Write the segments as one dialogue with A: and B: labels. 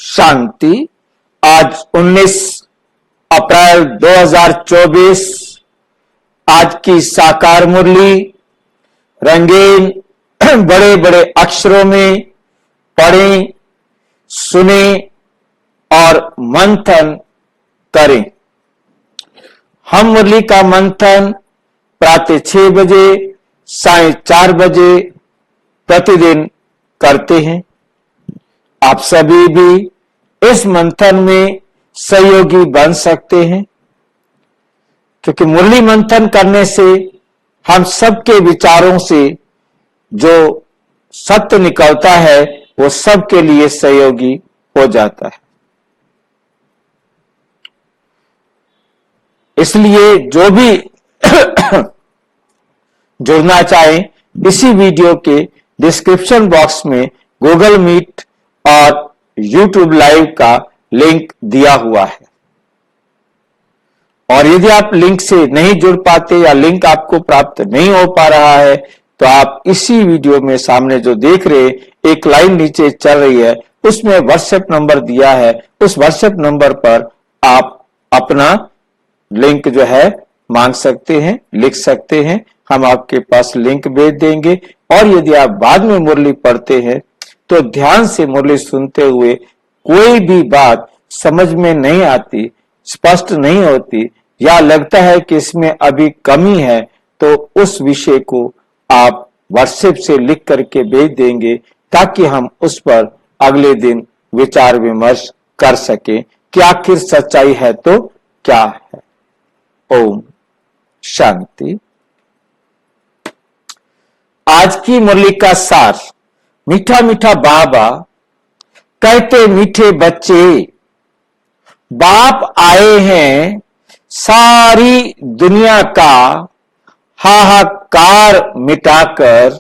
A: शांति। आज 19 अप्रैल 2024। आज की साकार मुरली रंगीन बड़े बड़े अक्षरों में पढ़ें, सुने और मंथन करें। हम मुरली का मंथन प्रातः 6 बजे, साढ़े 4 बजे प्रतिदिन करते हैं। आप सभी भी इस मंथन में सहयोगी बन सकते हैं, क्योंकि मुरली मंथन करने से हम सबके विचारों से जो सत्य निकलता है वो सबके लिए सहयोगी हो जाता है। इसलिए जो भी जुड़ना चाहें, इसी वीडियो के डिस्क्रिप्शन बॉक्स में गूगल मीट और यूट्यूब लाइव का लिंक दिया हुआ है। और यदि आप लिंक से नहीं जुड़ पाते या लिंक आपको प्राप्त नहीं हो पा रहा है, तो आप इसी वीडियो में सामने जो देख रहे एक लाइन नीचे चल रही है, उसमें व्हाट्सएप नंबर दिया है। उस व्हाट्सएप नंबर पर आप अपना लिंक जो है मांग सकते हैं, लिख सकते हैं। हम आपके पास लिंक भेज देंगे। और यदि आप बाद में मुरली पढ़ते हैं तो ध्यान से मुरली सुनते हुए कोई भी बात समझ में नहीं आती, स्पष्ट नहीं होती या लगता है कि इसमें अभी कमी है, तो उस विषय को आप व्हाट्सएप से लिख करके भेज देंगे, ताकि हम उस पर अगले दिन विचार विमर्श कर सकें कि आखिर सच्चाई है तो क्या है। ओम शांति। आज की मुरली का सार। मीठा मीठा बाबा कहते, मीठे बच्चे, बाप आए हैं सारी दुनिया का हाहाकार मिटाकर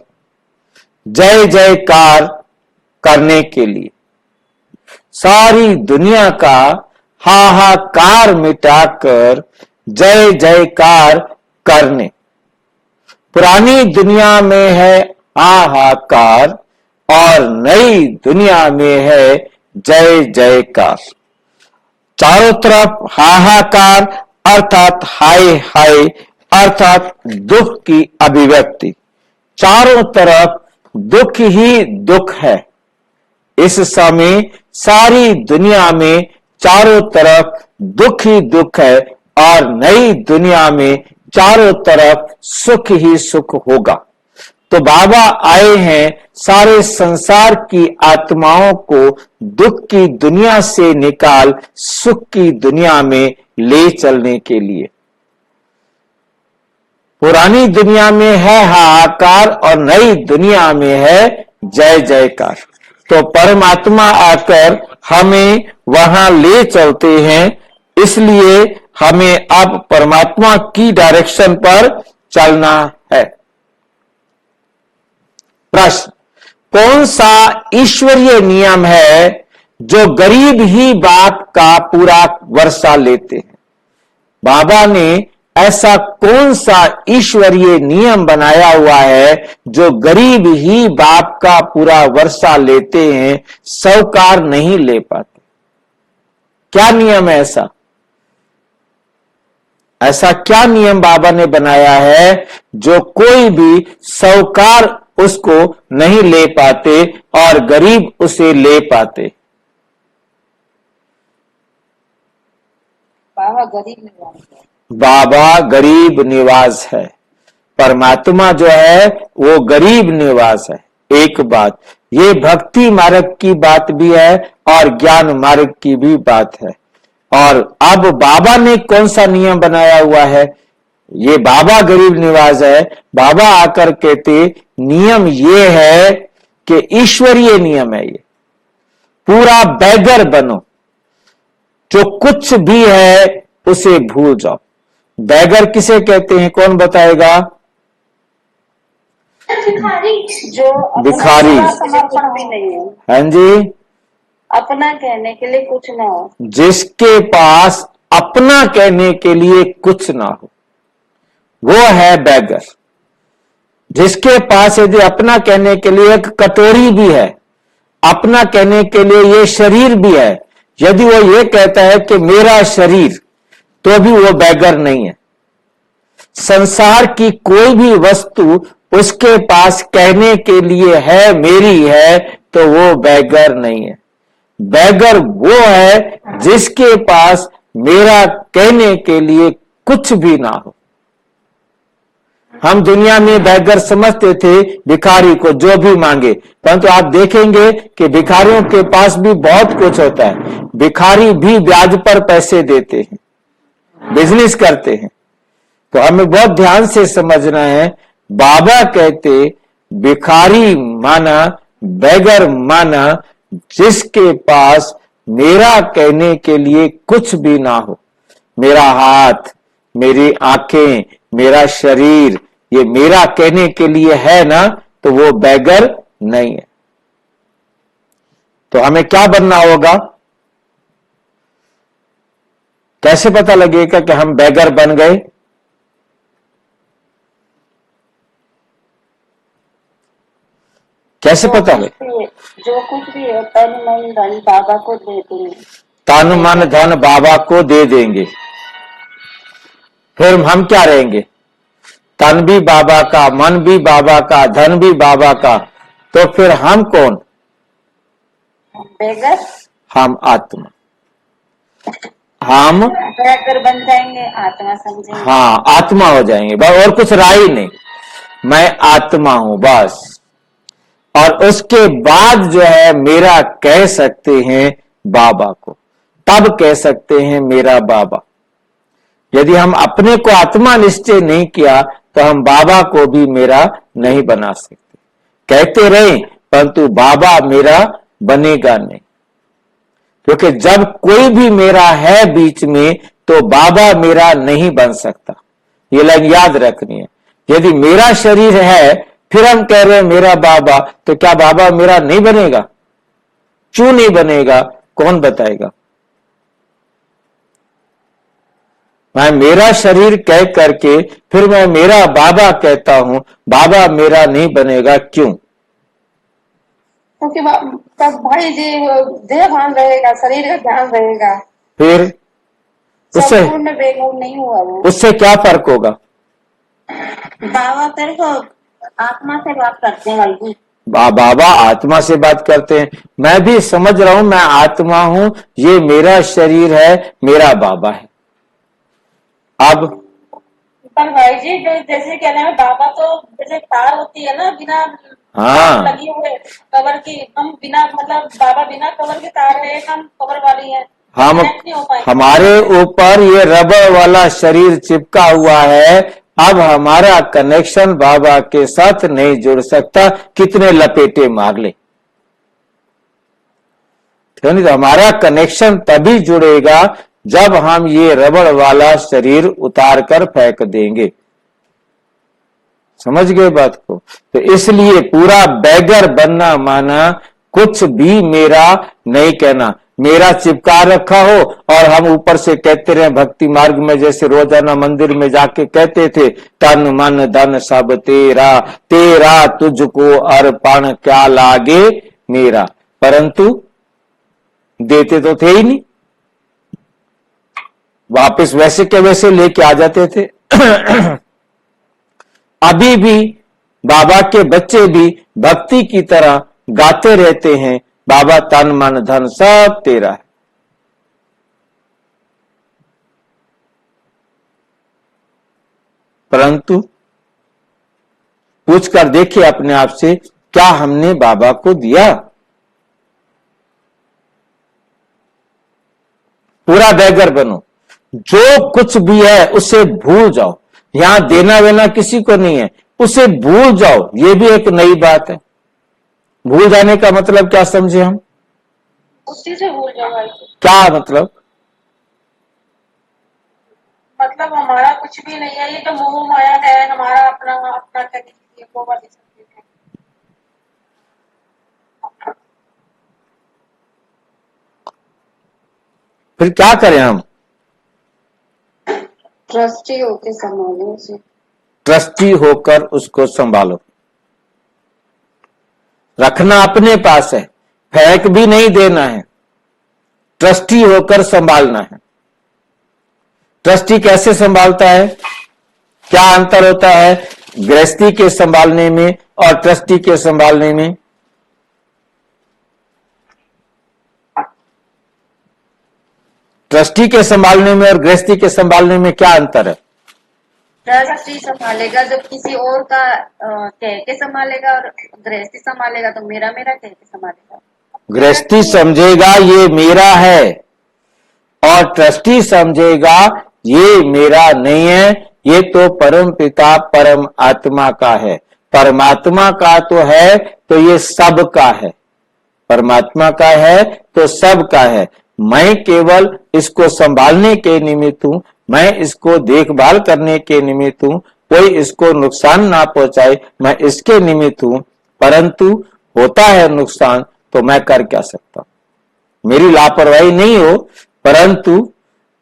A: जय जयकार करने के लिए। सारी दुनिया का हाहाकार मिटाकर जय जयकार करने। पुरानी दुनिया में है हाहाकार और नई दुनिया में है जय जयकार। चारों तरफ हाहाकार अर्थात हाय हाय अर्थात दुख की अभिव्यक्ति। चारों तरफ दुख ही दुख है। इस समय सारी दुनिया में चारों तरफ दुख ही दुख है और नई दुनिया में चारों तरफ सुख ही सुख होगा। तो बाबा आए हैं सारे संसार की आत्माओं को दुख की दुनिया से निकाल सुख की दुनिया में ले चलने के लिए। पुरानी दुनिया में है हाहाकार और नई दुनिया में है जय जयकार। तो परमात्मा आकर हमें वहां ले चलते हैं, इसलिए हमें अब परमात्मा की डायरेक्शन पर चलना है। प्रश्न, कौन सा ईश्वरीय नियम है जो गरीब ही बाप का पूरा वर्षा लेते हैं? बाबा ने ऐसा कौन सा ईश्वरीय नियम बनाया हुआ है जो गरीब ही बाप का पूरा वर्षा लेते हैं, साहूकार नहीं ले पाते? क्या नियम है ऐसा? ऐसा क्या नियम बाबा ने बनाया है जो कोई भी साहूकार उसको नहीं ले पाते और गरीब उसे ले पाते?
B: बाबा गरीब निवास है।
A: बाबा गरीब निवास है। परमात्मा जो है वो गरीब निवास है। एक बात, ये भक्ति मार्ग की बात भी है और ज्ञान मार्ग की भी बात है। और अब बाबा ने कौन सा नियम बनाया हुआ है? ये बाबा गरीब निवास है। बाबा आकर कहते नियम ये है कि ईश्वरीय नियम है, ये पूरा बैगर बनो, जो कुछ भी है उसे भूल जाओ। बैगर किसे कहते हैं, कौन बताएगा?
B: जो
A: भिखारी।
B: समर्पण भी नहीं है।
A: हाँ जी,
B: अपना कहने के लिए कुछ ना हो।
A: जिसके पास अपना कहने के लिए कुछ ना हो वो है बैगर। जिसके पास यदि अपना कहने के लिए एक कटोरी भी है अपना कहने के लिए ये शरीर भी है। यदि वो ये कहता है कि मेरा शरीर, तो भी वो बैगर नहीं है। संसार की कोई भी वस्तु उसके पास कहने के लिए है मेरी है, तो वो बैगर नहीं है। बैगर वो है जिसके पास मेरा कहने के लिए कुछ भी ना हो। हम दुनिया में बैगर समझते थे भिखारी को, जो भी मांगे, परंतु आप देखेंगे कि भिखारियों के पास भी बहुत कुछ होता है। भिखारी भी ब्याज पर पैसे देते हैं, बिजनेस करते हैं। तो हमें बहुत ध्यान से समझना है। बाबा कहते भिखारी माना, बैगर माना जिसके पास मेरा कहने के लिए कुछ भी ना हो। मेरा हाथ, मेरी आंखें, मेरा शरीर, ये मेरा कहने के लिए है ना, तो वो बैगर नहीं है। तो हमें क्या बनना होगा? कैसे पता लगेगा कि हम बैगर बन गए? कैसे पता है?
B: जो कुछ भी है तन मन धन बाबा को दे देंगे।
A: तन मन धन बाबा को दे देंगे, फिर हम क्या रहेंगे? तन भी बाबा का, मन भी बाबा का, धन भी बाबा का, तो फिर हम कौन?
B: बैगर।
A: हम आत्मा। हम
B: बैगर बन जाएंगे, आत्मा समझेंगे।
A: हाँ, आत्मा हो जाएंगे बस, और कुछ रहा ही नहीं। मैं आत्मा हूं बस। और उसके बाद जो है मेरा कह सकते हैं बाबा को, तब कह सकते हैं मेरा बाबा। यदि हम अपने को आत्मा निश्चय नहीं किया, तो हम बाबा को भी मेरा नहीं बना सकते। कहते रहे, परंतु बाबा मेरा बनेगा नहीं, क्योंकि जब कोई भी मेरा है बीच में, तो बाबा मेरा नहीं बन सकता। ये लाइन याद रखनी है। यदि मेरा शरीर है, फिर हम कह रहे हैं मेरा बाबा, तो क्या बाबा मेरा नहीं बनेगा? क्यों नहीं बनेगा? कौन बताएगा? मैं मेरा शरीर कह करके फिर मैं मेरा बाबा कहता हूं, बाबा मेरा नहीं बनेगा, क्यों?
B: क्योंकि तब भाई जी देह भान रहेगा, शरीर का ध्यान रहेगा,
A: फिर उससे
B: संपूर्ण बेगुन नहीं हुआ वो।
A: उससे क्या फर्क होगा?
B: बाबा तेरे को आत्मा से बात करते हैं भाई जी।
A: बाबा आत्मा से बात करते हैं। मैं भी समझ रहा हूं मैं आत्मा हूं, ये मेरा शरीर है, मेरा बाबा है। अब
B: पर भाई जी जो जैसे कह रहे हैं बाबा, तो जैसे तार होती है ना बिना
A: हाँ,
B: लगी हुए कवर की, हम बिना मतलब बाबा बिना कवर की तार है, हम कवर वाली है,
A: हम
B: कनेक्ट नहीं हो पाएंगे।
A: हमारे ऊपर ये रबर वाला शरीर चिपका हुआ है। अब हमारा कनेक्शन बाबा के साथ नहीं जुड़ सकता, कितने लपेटे मार ले। तो हमारा कनेक्शन तभी जुड़ेगा जब हम ये रबड़ वाला शरीर उतार कर फेंक देंगे। समझ गए बात को? तो इसलिए पूरा बैगर बनना माना कुछ भी मेरा नहीं कहना। मेरा चिपका रखा हो और हम ऊपर से कहते रहे भक्ति मार्ग में, जैसे रोजाना मंदिर में जाके कहते थे, तन मन धन सब तेरा, तेरा तुझको अर्पण क्या लागे मेरा, परंतु देते तो थे ही नहीं। वापस वैसे के वैसे लेके आ जाते थे। अभी भी बाबा के बच्चे भी भक्ति की तरह गाते रहते हैं, बाबा तन मन धन सब तेरा है। परंतु पूछकर देखिए अपने आप से, क्या हमने बाबा को दिया? पूरा बैगर बनो, जो कुछ भी है उसे भूल जाओ। यहां देना वेना किसी को नहीं है, उसे भूल जाओ। ये भी एक नई बात है। भूल जाने का मतलब क्या समझे हम?
B: उसी से भूल जाओ भाई।
A: क्या मतलब?
B: मतलब हमारा कुछ भी नहीं है, ये जो मोह माया है, हमारा अपना अपना करके वो वाली सब चीजें।
A: फिर क्या करें हम?
B: ट्रस्टी होके संभालो उसे।
A: ट्रस्टी होकर उसको संभालो। रखना अपने पास है, फेंक भी नहीं देना है, ट्रस्टी होकर संभालना है। ट्रस्टी कैसे संभालता है? क्या अंतर होता है गृहस्थी के संभालने में और ट्रस्टी के संभालने में? ट्रस्टी के संभालने में और गृहस्थी के संभालने में क्या अंतर है?
C: ट्रस्टी संभालेगा जब किसी और का कह के संभालेगा, और गृहस्थी संभालेगा तो मेरा मेरा कह के संभालेगा।
A: गृहस्थी समझेगा ये मेरा है और ट्रस्टी समझेगा ये मेरा नहीं है, ये तो परम पिता परम आत्मा का है। परमात्मा का तो है तो ये सब का है, परमात्मा का है तो सब का है। मैं केवल इसको संभालने के निमित्त हूं, मैं इसको देखभाल करने के निमित्त हूं, कोई इसको नुकसान ना पहुंचाए मैं इसके निमित्त हूं। परंतु होता है नुकसान तो मैं कर क्या सकता हूं? मेरी लापरवाही नहीं हो, परंतु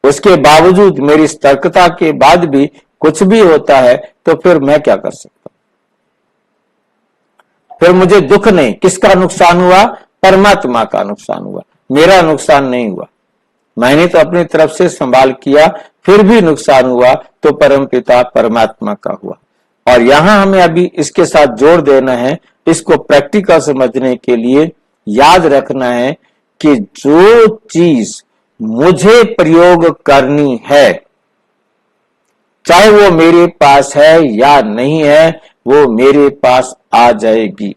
A: उसके बावजूद मेरी सतर्कता के बाद भी कुछ भी होता है तो फिर मैं क्या कर सकता हूं? फिर मुझे दुख नहीं। किसका नुकसान हुआ? परमात्मा का नुकसान हुआ, मेरा नुकसान नहीं हुआ। मैंने तो अपनी तरफ से संभाल किया, फिर भी नुकसान हुआ तो परम पिता परमात्मा का हुआ। और यहां हमें अभी इसके साथ जोड़ देना है, इसको प्रैक्टिकल समझने के लिए याद रखना है कि जो चीज मुझे प्रयोग करनी है, चाहे वो मेरे पास है या नहीं है, वो मेरे पास आ जाएगी।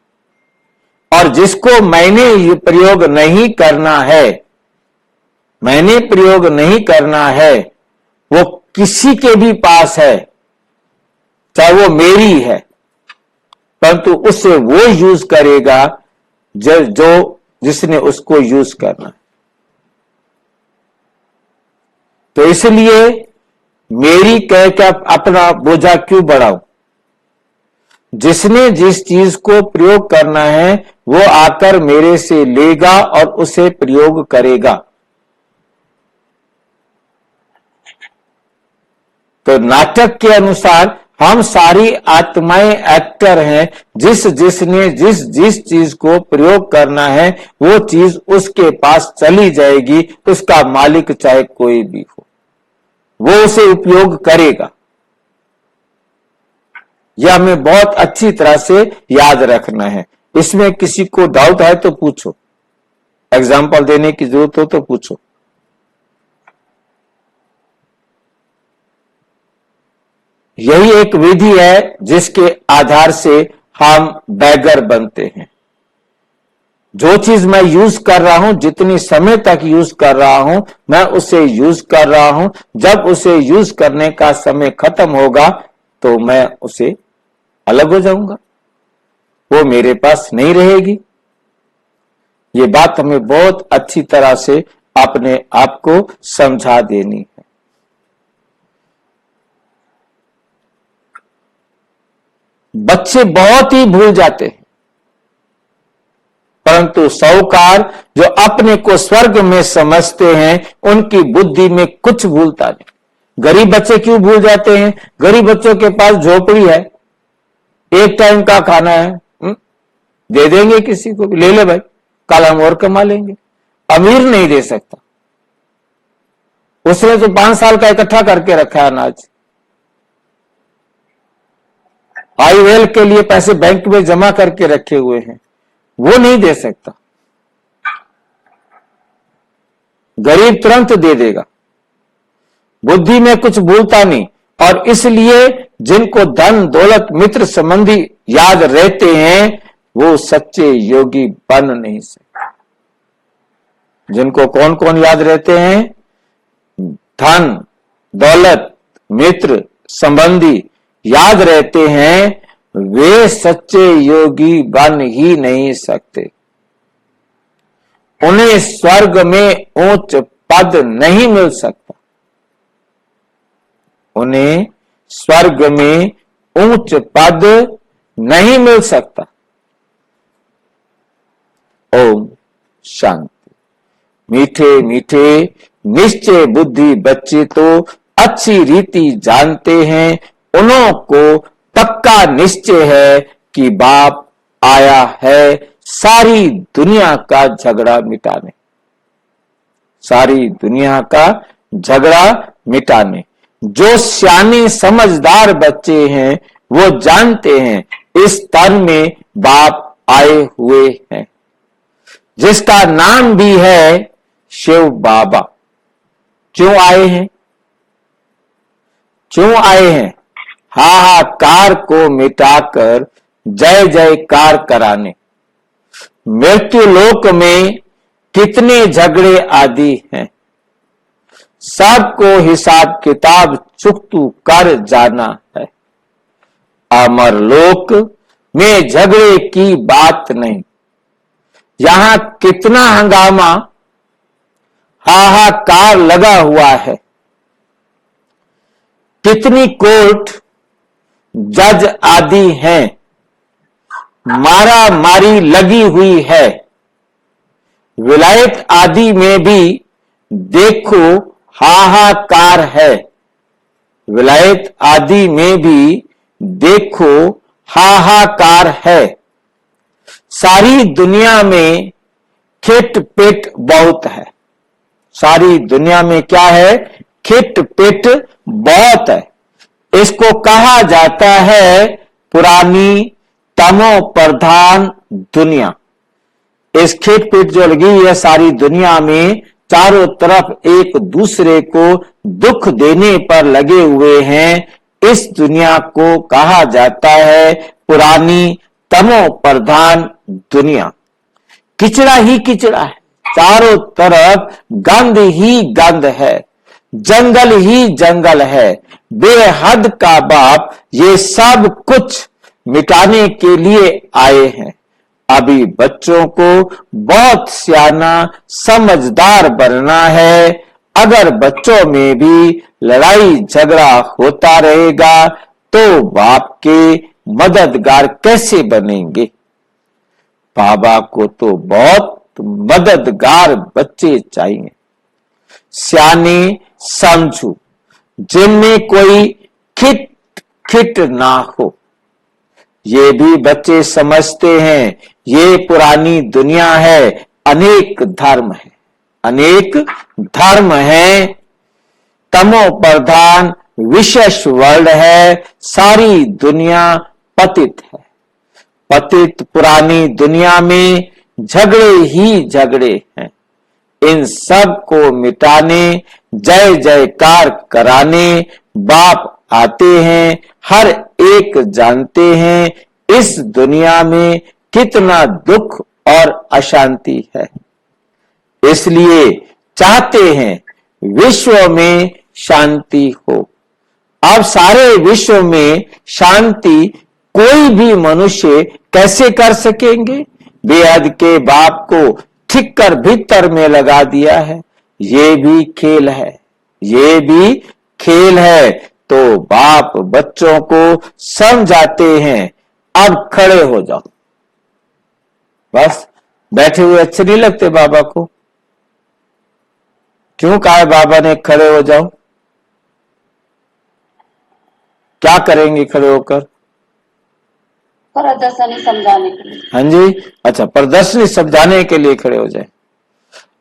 A: और जिसको मैंने प्रयोग नहीं करना है, मैंने प्रयोग नहीं करना है, वो किसी के भी पास है, चाहे वो मेरी है, परंतु उससे वो यूज करेगा जो जिसने उसको यूज करना है। तो इसलिए मेरी कह के अपना बोझा क्यों बढ़ाऊं? जिसने जिस चीज को प्रयोग करना है वो आकर मेरे से लेगा और उसे प्रयोग करेगा। तो नाटक के अनुसार हम सारी आत्माएं एक्टर हैं। जिसने जिस चीज को प्रयोग करना है वो चीज उसके पास चली जाएगी, उसका मालिक चाहे कोई भी हो, वो उसे उपयोग करेगा। यह हमें बहुत अच्छी तरह से याद रखना है। इसमें किसी को डाउट है तो पूछो, एग्जाम्पल देने की जरूरत हो तो पूछो। यही एक विधि है जिसके आधार से हम बैगर बनते हैं। जो चीज मैं यूज कर रहा हूं, जितनी समय तक यूज कर रहा हूं, मैं उसे यूज कर रहा हूं। जब उसे यूज करने का समय खत्म होगा तो मैं उसे अलग हो जाऊंगा, वो मेरे पास नहीं रहेगी। ये बात हमें बहुत अच्छी तरह से अपने आप को समझा देनी है। बच्चे बहुत ही भूल जाते हैं, परंतु साहूकार जो अपने को स्वर्ग में समझते हैं उनकी बुद्धि में कुछ भूलता नहीं। गरीब बच्चे क्यों भूल जाते हैं? गरीब बच्चों के पास झोपड़ी है, एक टाइम का खाना है, दे देंगे किसी को भी, ले ले भाई, कल हम और कमा लेंगे। अमीर नहीं दे सकता, उसने तो 5 साल का इकट्ठा करके रखा है अनाज। आईवेल के लिए पैसे बैंक में जमा करके रखे हुए हैं, वो नहीं दे सकता। गरीब तुरंत दे देगा, बुद्धि में कुछ भूलता नहीं। और इसलिए जिनको धन दौलत मित्र संबंधी याद रहते हैं वो सच्चे योगी बन नहीं सकते। जिनको कौन कौन याद रहते हैं? धन दौलत मित्र संबंधी याद रहते हैं, वे सच्चे योगी बन ही नहीं सकते। उन्हें स्वर्ग में उच्च पद नहीं मिल सकता, उन्हें स्वर्ग में उच्च पद नहीं मिल सकता। ओम शांति। मीठे मीठे निश्चय बुद्धि बच्चे तो अच्छी रीति जानते हैं, उन्हों को पक्का निश्चय है कि बाप आया है सारी दुनिया का झगड़ा मिटाने, सारी दुनिया का झगड़ा मिटाने। जो सियाने समझदार बच्चे हैं वो जानते हैं इस तन में बाप आए हुए हैं, जिसका नाम भी है शिव बाबा। क्यों आए हैं? क्यों आए हैं? हाहाकार को मिटाकर जय जयकार कराने। मृत्यु लोक में कितने झगड़े आदि हैं, सबको हिसाब किताब चुकतू कर जाना है। अमर लोक में झगड़े की बात नहीं। यहां कितना हंगामा हाहाकार लगा हुआ है, कितनी कोर्ट जज आदि हैं, मारा मारी लगी हुई है। विलायत आदि में भी देखो हाहाकार है, विलायत आदि में भी देखो हाहाकार है। सारी दुनिया में खिट पिट बहुत है, सारी दुनिया में क्या है? खिट पिट बहुत है। इसको कहा जाता है पुरानी तमो प्रधान दुनिया। इस खिट पिट जो लगी है सारी दुनिया में, चारों तरफ एक दूसरे को दुख देने पर लगे हुए हैं, इस दुनिया को कहा जाता है पुरानी तमो प्रधान दुनिया। किचड़ा ही किचड़ा है, चारों तरफ गंद ही गंद है, जंगल ही जंगल है। बेहद का बाप ये सब कुछ मिटाने के लिए आए हैं। अभी बच्चों को बहुत सियाना समझदार बनना है। अगर बच्चों में भी लड़ाई झगड़ा होता रहेगा तो बाप के मददगार कैसे बनेंगे? बाबा को तो बहुत मददगार बच्चे चाहिए, सियाने समझू, जिनमें कोई खिट खिट ना हो। ये भी बच्चे समझते हैं ये पुरानी दुनिया है, अनेक धर्म है, अनेक धर्म है, तमो प्रधान विशेष वर्ल्ड है, सारी दुनिया पतित है। पतित पुरानी दुनिया में झगड़े ही झगड़े हैं। इन सब को मिटाने जय जयकार कराने बाप आते हैं। हर एक जानते हैं इस दुनिया में कितना दुख और अशांति है, इसलिए चाहते हैं विश्व में शांति हो। अब सारे विश्व में शांति कोई भी मनुष्य कैसे कर सकेंगे? बेहद के बाप को ठीक कर भीतर में लगा दिया है। ये भी खेल है, ये भी खेल है। तो बाप बच्चों को समझाते हैं, अब खड़े हो जाओ। बस बैठे हुए अच्छे नहीं लगते बाबा को। क्यों कहा है बाबा ने खड़े हो जाओ? क्या करेंगे खड़े होकर?
C: प्रदर्शनी समझाने के लिए।
A: हाँ जी, अच्छा, प्रदर्शनी समझाने के लिए खड़े हो जाए।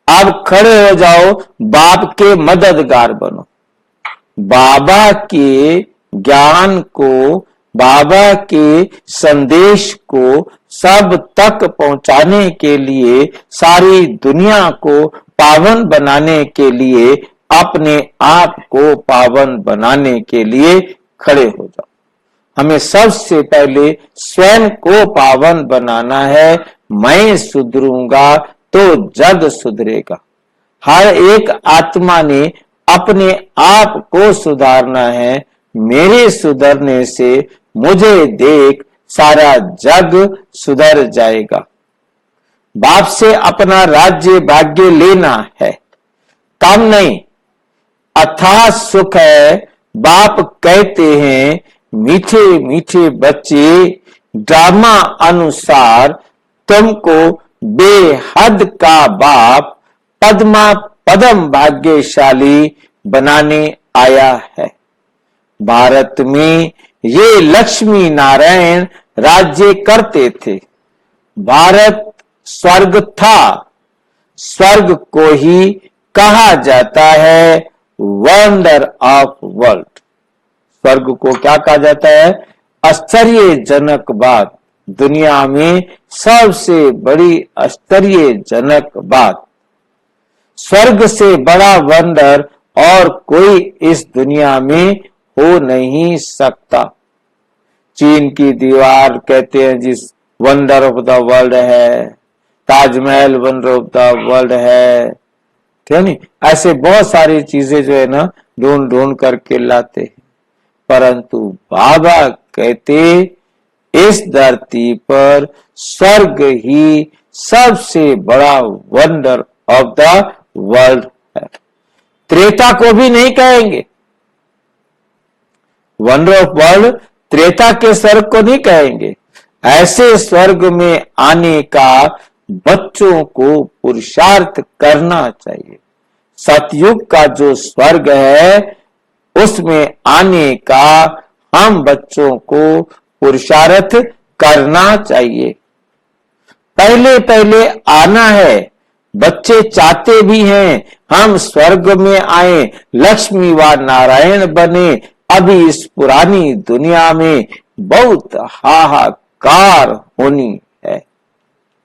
A: अब खड़े हो जाओ, बाप के मददगार बनो। बाबा के ज्ञान को, बाबा के संदेश को सब तक पहुंचाने के लिए, सारी दुनिया को पावन बनाने के लिए, अपने आप को पावन बनाने के लिए खड़े हो जाओ। हमें सबसे पहले स्वयं को पावन बनाना है। मैं सुधरूंगा तो जग सुधरेगा। हर एक आत्मा ने अपने आप को सुधारना है। मेरे सुधरने से मुझे देख सारा जग सुधर जाएगा। बाप से अपना राज्य भाग्य लेना है, कम नहीं, अथाह सुख है। बाप कहते हैं मीठे मीठे बच्चे, ड्रामा अनुसार तुमको बेहद का बाप पद्मा पदम भाग्यशाली बनाने आया है। भारत में ये लक्ष्मी नारायण राज्य करते थे। भारत स्वर्ग था। स्वर्ग को ही कहा जाता है वंडर ऑफ वर्ल्ड। स्वर्ग को क्या कहा जाता है? आश्चर्यजनक बात, दुनिया में सबसे बड़ी आश्चर्यजनक बात। स्वर्ग से बड़ा वंडर और कोई इस दुनिया में हो नहीं सकता। चीन की दीवार कहते हैं जिस वंडर ऑफ द वर्ल्ड है, Taj Mahal wonder of the world है, ठीक है नहीं? ऐसे बहुत सारी चीजें जो है ना ढूंढ ढूंढ करके लाते हैं, परंतु बाबा कहते इस धरती पर स्वर्ग ही सबसे बड़ा वंडर ऑफ द वर्ल्ड है। त्रेता को भी नहीं कहेंगे वंडर ऑफ वर्ल्ड, त्रेता के स्वर्ग को नहीं कहेंगे। ऐसे स्वर्ग में आने का बच्चों को पुरुषार्थ करना चाहिए। सतयुग का जो स्वर्ग है उसमें आने का हम बच्चों को पुरुषार्थ करना चाहिए। पहले पहले आना है। बच्चे चाहते भी हैं हम स्वर्ग में आए, लक्ष्मी व नारायण बने। अभी इस पुरानी दुनिया में बहुत हाहाकार होनी है।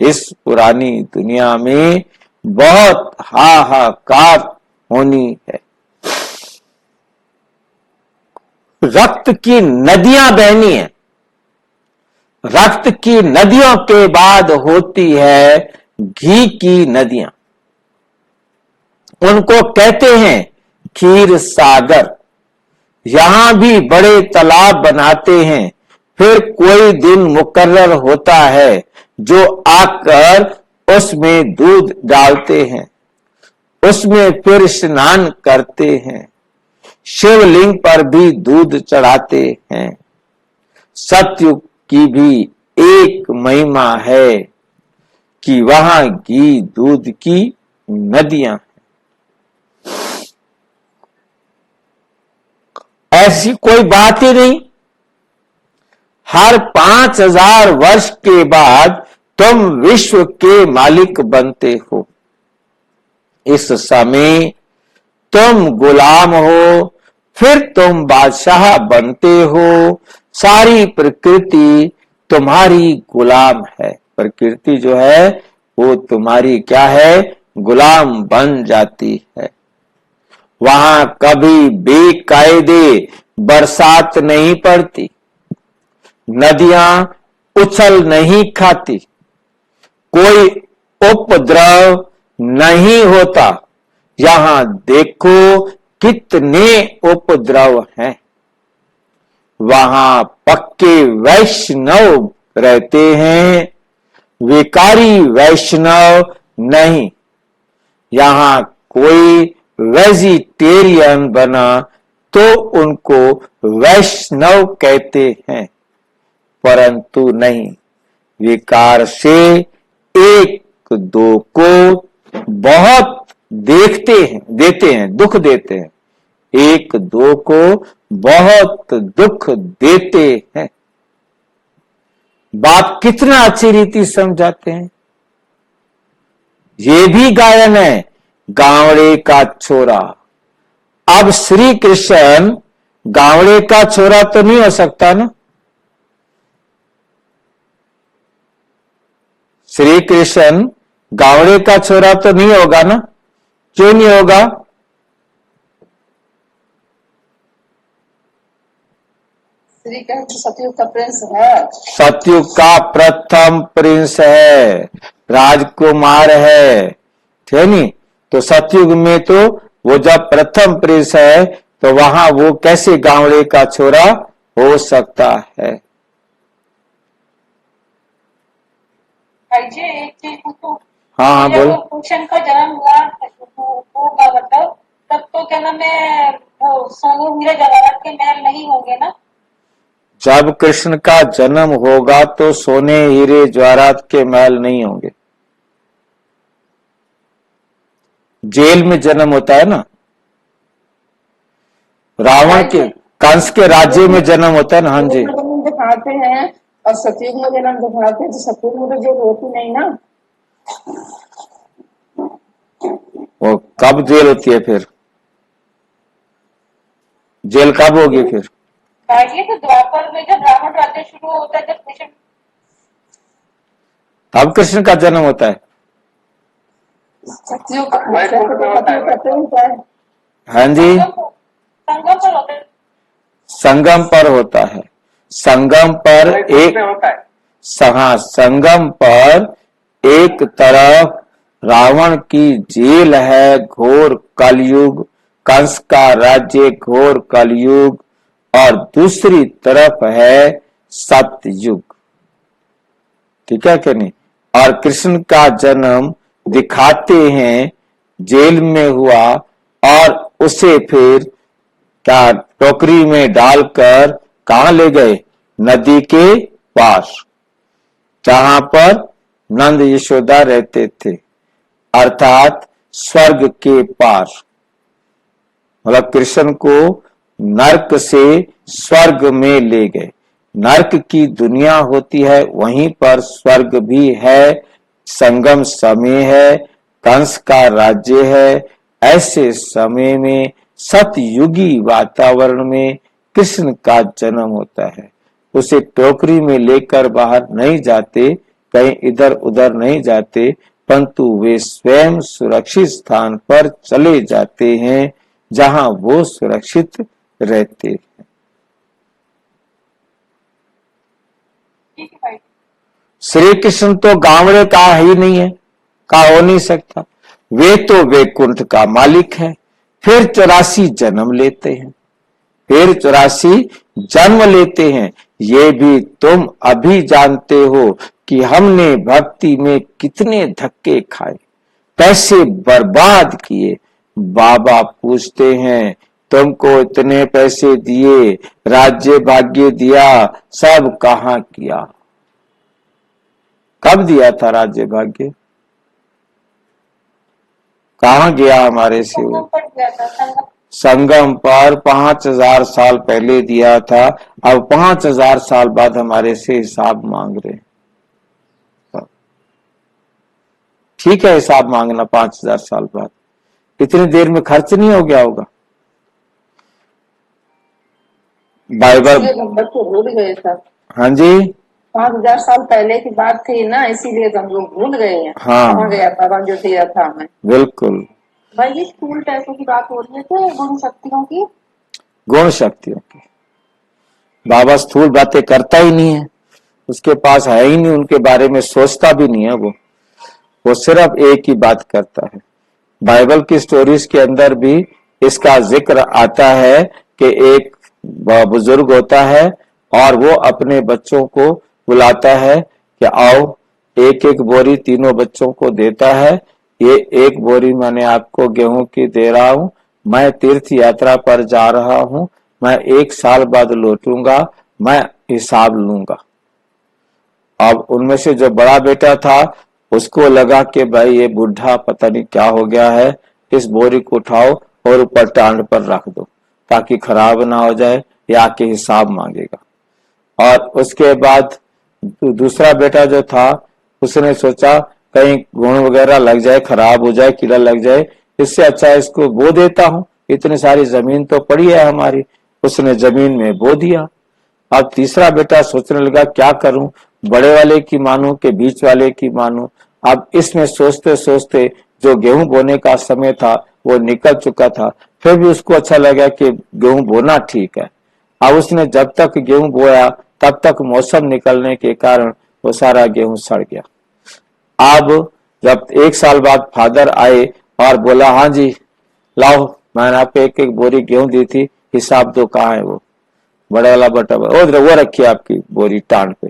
A: इस पुरानी दुनिया में बहुत हाहाकार होनी है। रक्त की नदियां बहनी है। रक्त की नदियों के बाद होती है घी की नदियां। उनको कहते हैं क्षीर सागर। यहां भी बड़े तालाब बनाते हैं। फिर कोई दिन मुकर्रर होता है जो आकर उसमें दूध डालते हैं, उसमें फिर स्नान करते हैं, शिवलिंग पर भी दूध चढ़ाते हैं। सतयुग की भी एक महिमा है कि वहां घी दूध की नदियां हैं। ऐसी कोई बात ही नहीं। हर 5000 वर्ष के बाद तुम विश्व के मालिक बनते हो। इस समय तुम गुलाम हो, फिर तुम बादशाह बनते हो। सारी प्रकृति तुम्हारी गुलाम है। प्रकृति जो है वो तुम्हारी क्या है? गुलाम बन जाती है। वहां कभी बेकायदे बरसात नहीं पड़ती, नदियां उछल नहीं खाती, कोई उपद्रव नहीं होता। यहां देखो कितने उपद्रव हैं। वहां पक्के वैष्णव रहते हैं, विकारी वैष्णव नहीं। यहां कोई वेजिटेरियन बना तो उनको वैष्णव कहते हैं, परंतु नहीं, विकार से एक दो को बहुत देते हैं, दुख देते हैं। एक दो को बहुत दुख देते हैं। बाप कितना अच्छी रीति समझाते हैं। ये भी गायन है, गावड़े का छोरा। अब श्री कृष्ण गावड़े का छोरा तो नहीं हो सकता ना। श्री कृष्ण गावड़े का छोरा तो नहीं होगा ना। क्यों नहीं होगा?
B: श्री कृष्ण सतयुग का प्रिंस है।
A: सतयुग का प्रथम प्रिंस है, राजकुमार है, ठीक है नी? तो सतयुग में तो वो जब प्रथम प्रिंस है तो वहां वो कैसे गावड़े का छोरा हो सकता है?
B: भाई जी एक चीज पूछो।
A: हाँ
B: जब
A: बोल।
B: वो कृष्ण का जन्म हुआ होगा मतलब तब तो क्या नाम है वो सोनू हीरे जवाहरात के महल नहीं होंगे ना।
A: जब कृष्ण का जन्म होगा तो सोने हीरे जवाहरात के महल नहीं होंगे। जेल में जन्म होता है ना। रावण के कंस के राज्य में जन्म होता है ना। हाँ जी।
B: दिखाते हैं और सतयुग में जन्म दिखाते हैं। तो सतयुग में तो जेल होती नहीं ना।
A: वो कब जेल होती है फिर? जेल कब होगी फिर?
B: भाई तो द्वापर में जब रावण राज्य शुरू होता है, जब कृष्ण
A: तब कृष्ण का जन्म होता है।
D: सतयुग होता है।
A: हाँ जी,
B: संगम पर होता है।
A: संगम पर होता है। संगम पर एक हाँ, संगम पर एक तरफ रावण की जेल है, घोर कलयुग, कंस का राज्य घोर कलयुग, और दूसरी तरफ है सतयुग। ठीक है कि नहीं? और कृष्ण का जन्म दिखाते हैं जेल में हुआ, और उसे फिर क्या टोकरी में डालकर कहां ले गए? नदी के पास, जहां पर नंद यशोदा रहते थे, अर्थात स्वर्ग के पार। मतलब कृष्ण को नरक से स्वर्ग में ले गए। नरक की दुनिया होती है, वहीं पर स्वर्ग भी है, संगम समय है, कंस का राज्य है। ऐसे समय में सतयुगी वातावरण में कृष्ण का जन्म होता है। उसे टोकरी में लेकर बाहर नहीं जाते, कहीं इधर उधर नहीं जाते, परंतु वे स्वयं सुरक्षित स्थान पर चले जाते हैं, जहां वो सुरक्षित रहते हैं।
B: ठीक है भाई।
A: श्री कृष्ण तो गांवड़े का ही नहीं है, का हो नहीं सकता। वे तो वैकुंठ का मालिक है। फिर 84 जन्म लेते हैं, फिर 84 जन्म लेते हैं। ये भी तुम अभी जानते हो कि हमने भक्ति में कितने धक्के खाए, पैसे बर्बाद किए। बाबा पूछते हैं, तुमको इतने पैसे दिए, राज्य भाग्य दिया, सब कहां किया? कब दिया था राज्य भाग्य? कहां गया हमारे से?
B: संगम पर गया था।
A: संगम पर 5000 साल पहले दिया था। अब 5000 साल बाद हमारे से हिसाब मांग रहे हैं। ठीक है, हिसाब मांगना 5000 साल बाद, इतनी देर में खर्च नहीं हो गया होगा। बाइबल,
D: नंबर तो भूल गए सर।
A: हाँ जी,
D: 5000 साल पहले की बात थी ना, इसीलिए तो हम लोग भूल गए हैं।
A: हाँ।
D: कहाँ गया था जो दिया था हमें।
A: बिल्कुल।
C: भाई ये स्थूल पैसों की बात हो रही है तो गुण शक्तियों की?
A: गुण शक्तियों की। बाबा स्थूल बातें करता ही नहीं है, उसके पास है ही नहीं, उनके बारे में सोचता भी नहीं है। वो सिर्फ एक ही बात करता है। बाइबल की स्टोरीज के अंदर भी इसका जिक्र आता है कि एक बुजुर्ग होता है और वो अपने बच्चों को बुलाता है कि आओ, एक एक बोरी तीनों बच्चों को देता है। ये एक बोरी मैंने आपको गेहूं की दे रहा हूं, मैं तीर्थ यात्रा पर जा रहा हूं, मैं 1 साल बाद लौटूंगा, मैं हिसाब लूंगा। अब उनमें से जो बड़ा बेटा था, उसको लगा कि भाई ये बुढ़ा पता नहीं क्या हो गया है, इस बोरी को उठाओ और ऊपर टांड पर रख दो ताकि खराब ना हो जाए, या के हिसाब मांगेगा। और उसके बाद दूसरा बेटा जो था, उसने सोचा कहीं गुण वगैरह लग जाए, खराब हो जाए, कीड़ा लग जाए, इससे अच्छा इसको बो देता हूं, इतनी सारी जमीन तो पड़ी है हमारी। उसने जमीन में बो दिया। अब तीसरा बेटा सोचने लगा क्या करूं, बड़े वाले की मानूं कि बीच वाले की मानूं। अब इसमें सोचते सोचते जो गेहूं बोने का समय था वो निकल चुका था, फिर भी उसको अच्छा लगा कि गेहूं बोना ठीक है। अब उसने जब तक गेहूं बोया तब तक मौसम निकलने के कारण वो सारा गेहूं सड़ गया। अब जब 1 साल बाद फादर आए और बोला, हाँ जी लाओ, मैंने आपको एक एक बोरी गेहूं दी थी, हिसाब दो, कहाँ है वो बड़ा वाला बटा? वो रखी आपकी बोरी टांड पे।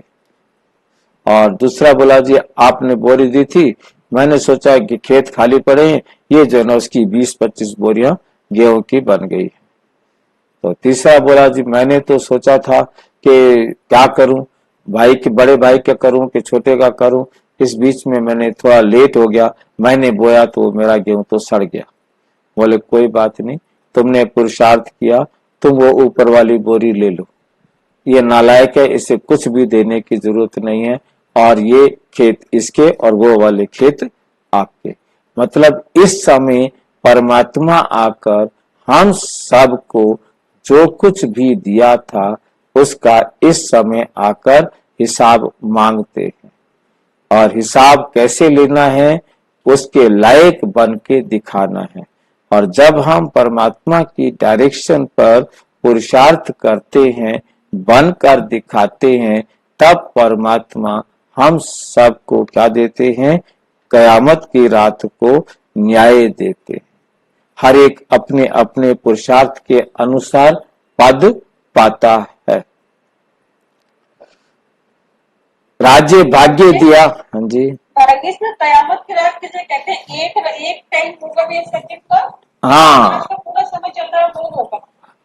A: और दूसरा बोला, जी आपने बोरी दी थी, मैंने सोचा कि खेत खाली पड़े हैं, ये जो ना उसकी 20-25 बोरियां गेहूं की बन गई। तो तीसरा बोला, जी मैंने तो सोचा था कि क्या करूं, भाई के बड़े भाई का करूं कि छोटे का करूं, इस बीच में मैंने थोड़ा लेट हो गया, मैंने बोया तो मेरा गेहूं तो सड़ गया। बोले कोई बात नहीं, तुमने पुरुषार्थ किया, तुम वो ऊपर वाली बोरी ले लो। ये नालायक है, इसे कुछ भी देने की जरूरत नहीं है, और ये खेत इसके और वो वाले खेत आपके। मतलब इस समय परमात्मा आकर हम सबको जो कुछ भी दिया था उसका इस समय आकर हिसाब मांगते हैं, और हिसाब कैसे लेना है उसके लायक बन के दिखाना है। और जब हम परमात्मा की डायरेक्शन पर पुरुषार्थ करते हैं, बनकर दिखाते हैं, तब परमात्मा हम सबको क्या देते हैं, कयामत की रात को न्याय देते हैं। हर एक अपने अपने पुरुषार्थ के अनुसार पद पाता है। राज्य भाग्य दिया। हाँ जी,
B: इसमें कयामत की रात किसे कहते हैं? एक टाइम होगा भी 1 सेकंड का,
A: हाँ,
B: आज का पूरा समय चल रहा है वो होगा।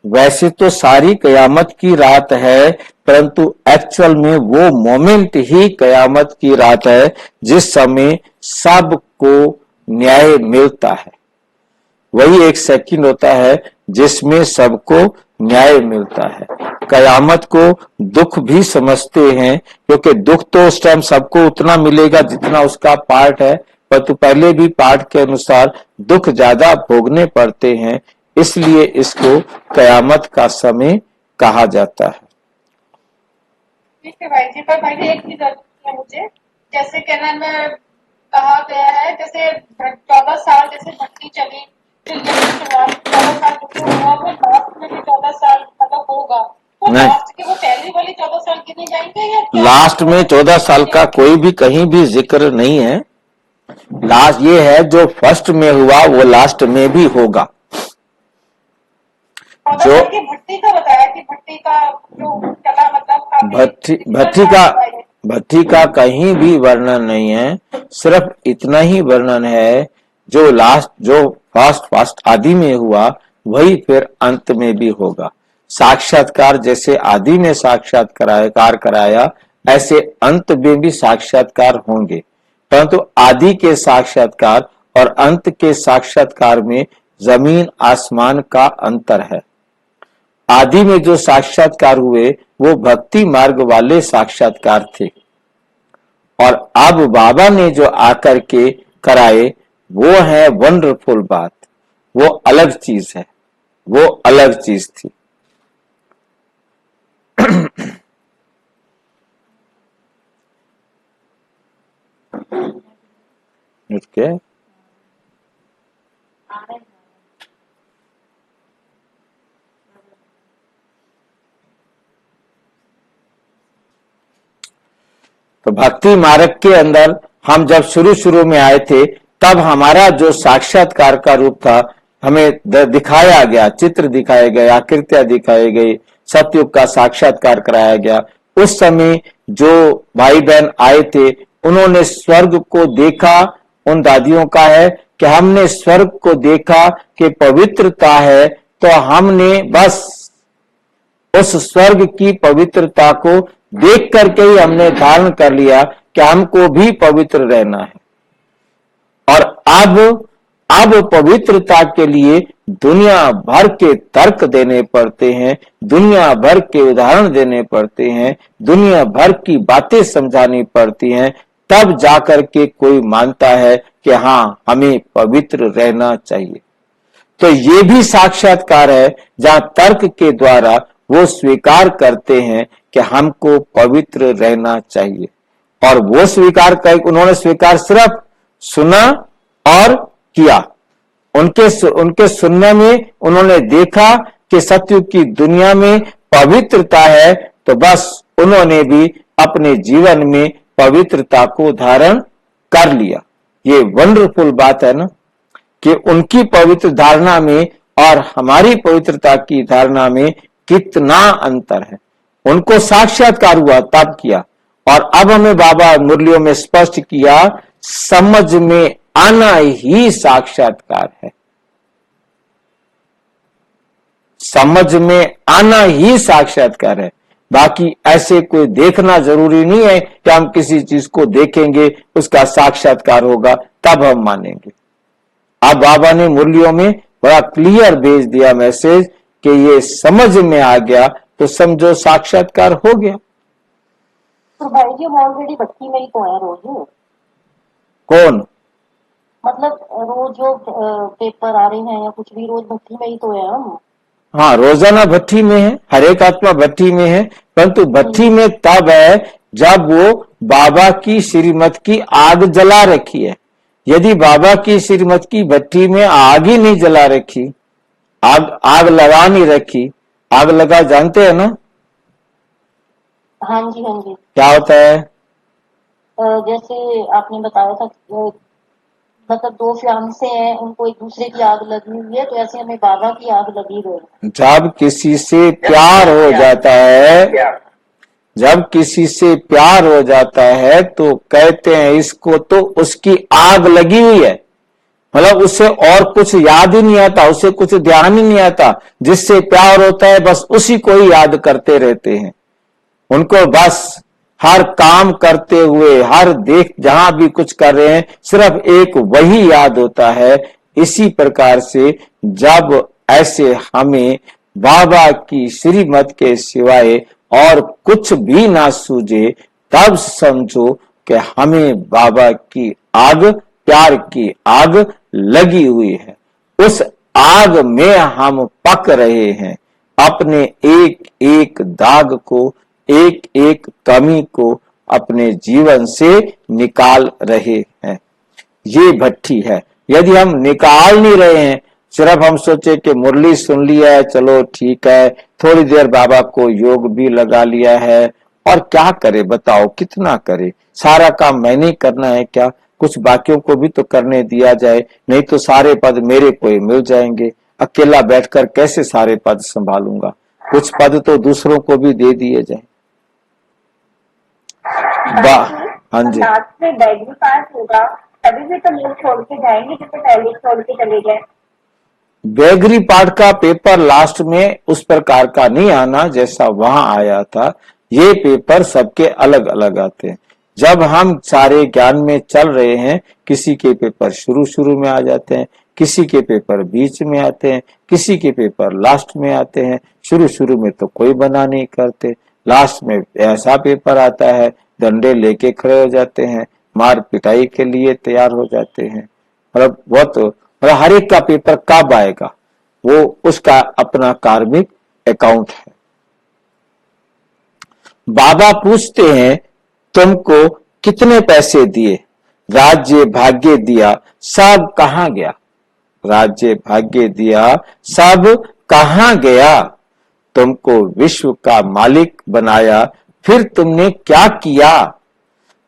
A: वैसे तो सारी कयामत की रात है, परंतु एक्चुअल में वो मोमेंट ही कयामत की रात है जिस समय सबको न्याय मिलता है। वही 1 सेकंड होता है जिसमें सबको न्याय मिलता है। कयामत को दुख भी समझते हैं, क्योंकि दुख तो उस टाइम सबको उतना मिलेगा जितना उसका पार्ट है, परंतु पहले भी पार्ट के अनुसार दुख ज्यादा भोगने पड़ते हैं, इसलिए इसको कयामत का समय कहा जाता है।
B: ठीक है भाई जी। पर भाई जी एक चीज और है मुझे, जैसे कहना में कहा गया है, जैसे 14 साल जैसे भक्ति चली, फिर यही शुरुआत 14 साल जो हुआ, फिर लास्ट में भी 14 साल मतलब होगा, तो
A: नहीं।
B: लास्ट के वो पहली वाली 14 साल गिने जाएंगे या क्या?
A: लास्ट में 14 साल का कोई भी कहीं भी जिक्र नहीं है। लास्ट ये है जो फर्स्ट में हुआ वो लास्ट में भी होगा।
B: 14
A: जो
B: साल की भट्टी का बताया कि भट्टी का जो चला मतलब काफी
A: भट्टी का कहीं भी वर्णन नहीं है, सिर्फ इतना ही वर्णन है जो लास्ट जो फर्स्ट आदि में हुआ वही फिर अंत में भी होगा। साक्षात्कार जैसे आदि में साक्षात्कार कराया, ऐसे अंत में भी साक्षात्कार होंगे, परंतु आदि के साक्षात्कार और अंत के साक्षात्कार में जमीन आसमान का अंतर है। आदि में जो साक्षात्कार हुए वो भक्ति मार्ग वाले साक्षात्कार थे, और अब बाबा ने जो आकर के कराए वो है वंडरफुल बात, वो अलग चीज है, वो अलग चीज थी। ओके, तो भक्ति मार्ग के अंदर हम जब शुरू में आए थे तब हमारा जो साक्षात्कार का रूप था हमें दिखाया गया, चित्र दिखाए गए, आकृतियां दिखाई गई, सतयुग का साक्षात्कार कराया गया। उस समय जो भाई बहन आए थे उन्होंने स्वर्ग को देखा। उन दादियों का है कि हमने स्वर्ग को देखा कि पवित्रता है, तो हमने बस उस स्वर्ग की पवित्रता को देख करके ही हमने धारण कर लिया कि हमको भी पवित्र रहना है। और अब पवित्रता के लिए दुनिया भर के तर्क देने पड़ते हैं, दुनिया भर के उदाहरण देने पड़ते हैं, दुनिया भर की बातें समझानी पड़ती हैं, तब जाकर के कोई मानता है कि हाँ हमें पवित्र रहना चाहिए। तो ये भी साक्षात्कार है जहां तर्क के द्वारा वो स्वीकार करते हैं कि हमको पवित्र रहना चाहिए। और वो स्वीकार कर उन्होंने स्वीकार सिर्फ सुना और किया। उनके सुनने में उन्होंने देखा कि सतयुग की दुनिया में पवित्रता है, तो बस उन्होंने भी अपने जीवन में पवित्रता को धारण कर लिया। ये वंडरफुल बात है ना, कि उनकी पवित्र धारणा में और हमारी पवित्रता की धारणा में कितना अंतर है। उनको साक्षात्कार हुआ तब किया, और अब हमें बाबा मुरलियों में स्पष्ट किया, समझ में आना ही साक्षात्कार है। समझ में आना ही साक्षात्कार है। बाकी ऐसे कोई देखना जरूरी नहीं है कि हम किसी चीज को देखेंगे उसका साक्षात्कार होगा तब हम मानेंगे। अब बाबा ने मुरलियों में बड़ा क्लियर भेज दिया मैसेज कि ये समझ में आ गया तो समझो साक्षात्कार हो गया।
E: तो भाई जी हम ऑलरेडी भट्टी में ही तो है रोज,
A: कौन?
E: मतलब रोज जो पेपर आ रहे हैं या कुछ भी रोज भट्टी में ही तो है हम।
A: हाँ, रोजाना भट्टी में है, हर एक आत्मा भट्टी में है, परंतु भट्टी में तब है जब वो बाबा की श्रीमत की आग जला रखी है। यदि बाबा की श्रीमत की भट्टी में आग ही नहीं जला रखी, आग लगा नहीं रखी, आग लगा जानते हैं ना
E: हाँ जी हाँ जी।
A: क्या होता है?
E: जैसे आपने बताया था मतलब दो फियांसे हैं, उनको एक दूसरे की आग लगी हुई है, तो ऐसे हमें बाबा की आग लगी हुई है।
A: जब किसी से प्यार हो जाता है, जब किसी से प्यार हो जाता है तो कहते हैं इसको तो उसकी आग लगी हुई है। मतलब उसे और कुछ याद ही नहीं आता, उसे कुछ ध्यान ही नहीं आता। जिससे प्यार होता है बस उसी को ही याद करते रहते हैं। उनको बस हर काम करते हुए, हर देख जहां भी कुछ कर रहे हैं, सिर्फ एक वही याद होता है। इसी प्रकार से जब ऐसे हमें बाबा की श्रीमत के सिवाय और कुछ भी ना सूझे, तब समझो कि हमें बाबा की आग, प्यार की आग लगी हुई है। उस आग में हम पक रहे हैं, अपने एक एक दाग को, एक एक कमी को अपने जीवन से निकाल रहे हैं। ये भट्टी है। यदि हम निकाल नहीं रहे हैं, सिर्फ हम सोचे कि मुरली सुन लिया है, चलो ठीक है, थोड़ी देर बाबा को योग भी लगा लिया है, और क्या करे बताओ, कितना करे? सारा काम मैंने करना है क्या? कुछ बाकियों को भी तो करने दिया जाए, नहीं तो सारे पद मेरे को ही मिल जाएंगे। अकेला बैठकर कैसे सारे पद संभालूंगा? कुछ पद तो दूसरों को भी दे दिए जाए। हाँ जी।
E: लास्ट में डेली पास होगा तभी भी तो लोग छोड़ के जाएंगे, जैसे पहले छोड़ के चले गए।
A: बेगरी पाठ का पेपर लास्ट में उस प्रकार का नहीं आना जैसा वहां आया था। ये पेपर सबके अलग अलग आते हैं। जब हम सारे ज्ञान में चल रहे हैं, किसी के पेपर शुरू शुरू में आ जाते हैं, किसी के पेपर बीच में आते हैं, किसी के पेपर लास्ट में आते हैं। शुरू शुरू में तो कोई बना नहीं करते, लास्ट में ऐसा पेपर आता है, डंडे लेके खड़े हो जाते हैं, मार पिटाई के लिए तैयार हो जाते हैं। मतलब बहुत, मतलब हर एक का पेपर कब आएगा वो उसका अपना कार्मिक अकाउंट है। बाबा पूछते हैं तुमको कितने पैसे दिए? राज्य भाग्य दिया, सब कहां गया? राज्य भाग्य दिया, सब कहां गया? तुमको विश्व का मालिक बनाया, फिर तुमने क्या किया?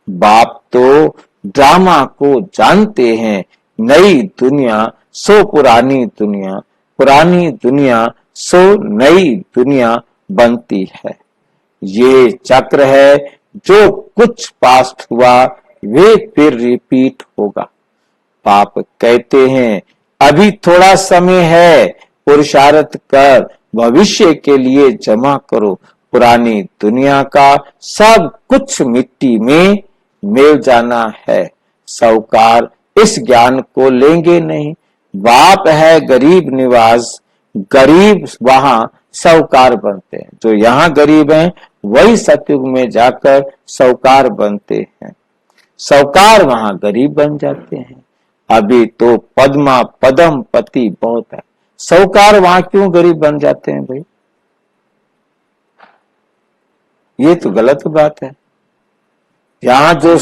A: बाप तो ड्रामा को जानते हैं, नई दुनिया सो पुरानी दुनिया, पुरानी दुनिया सो नई दुनिया बनती है। ये चक्र है, जो कुछ पास्ट हुआ वे फिर रिपीट होगा। पाप कहते हैं अभी थोड़ा समय है, पुरुषार्थ कर भविष्य के लिए जमा करो। पुरानी दुनिया का सब कुछ मिट्टी में मिल जाना है। साहूकार इस ज्ञान को लेंगे नहीं। बाप है गरीब निवास, गरीब वहां साहूकार बनते हैं। जो यहाँ गरीब हैं वही सतयुग में जाकर साहूकार बनते हैं। साहूकार वहां गरीब बन जाते हैं। अभी तो पद्मा पदम पति बहुत है, साहूकार वहां क्यों गरीब बन जाते हैं भाई? ये तो गलत बात है। यहाँ जो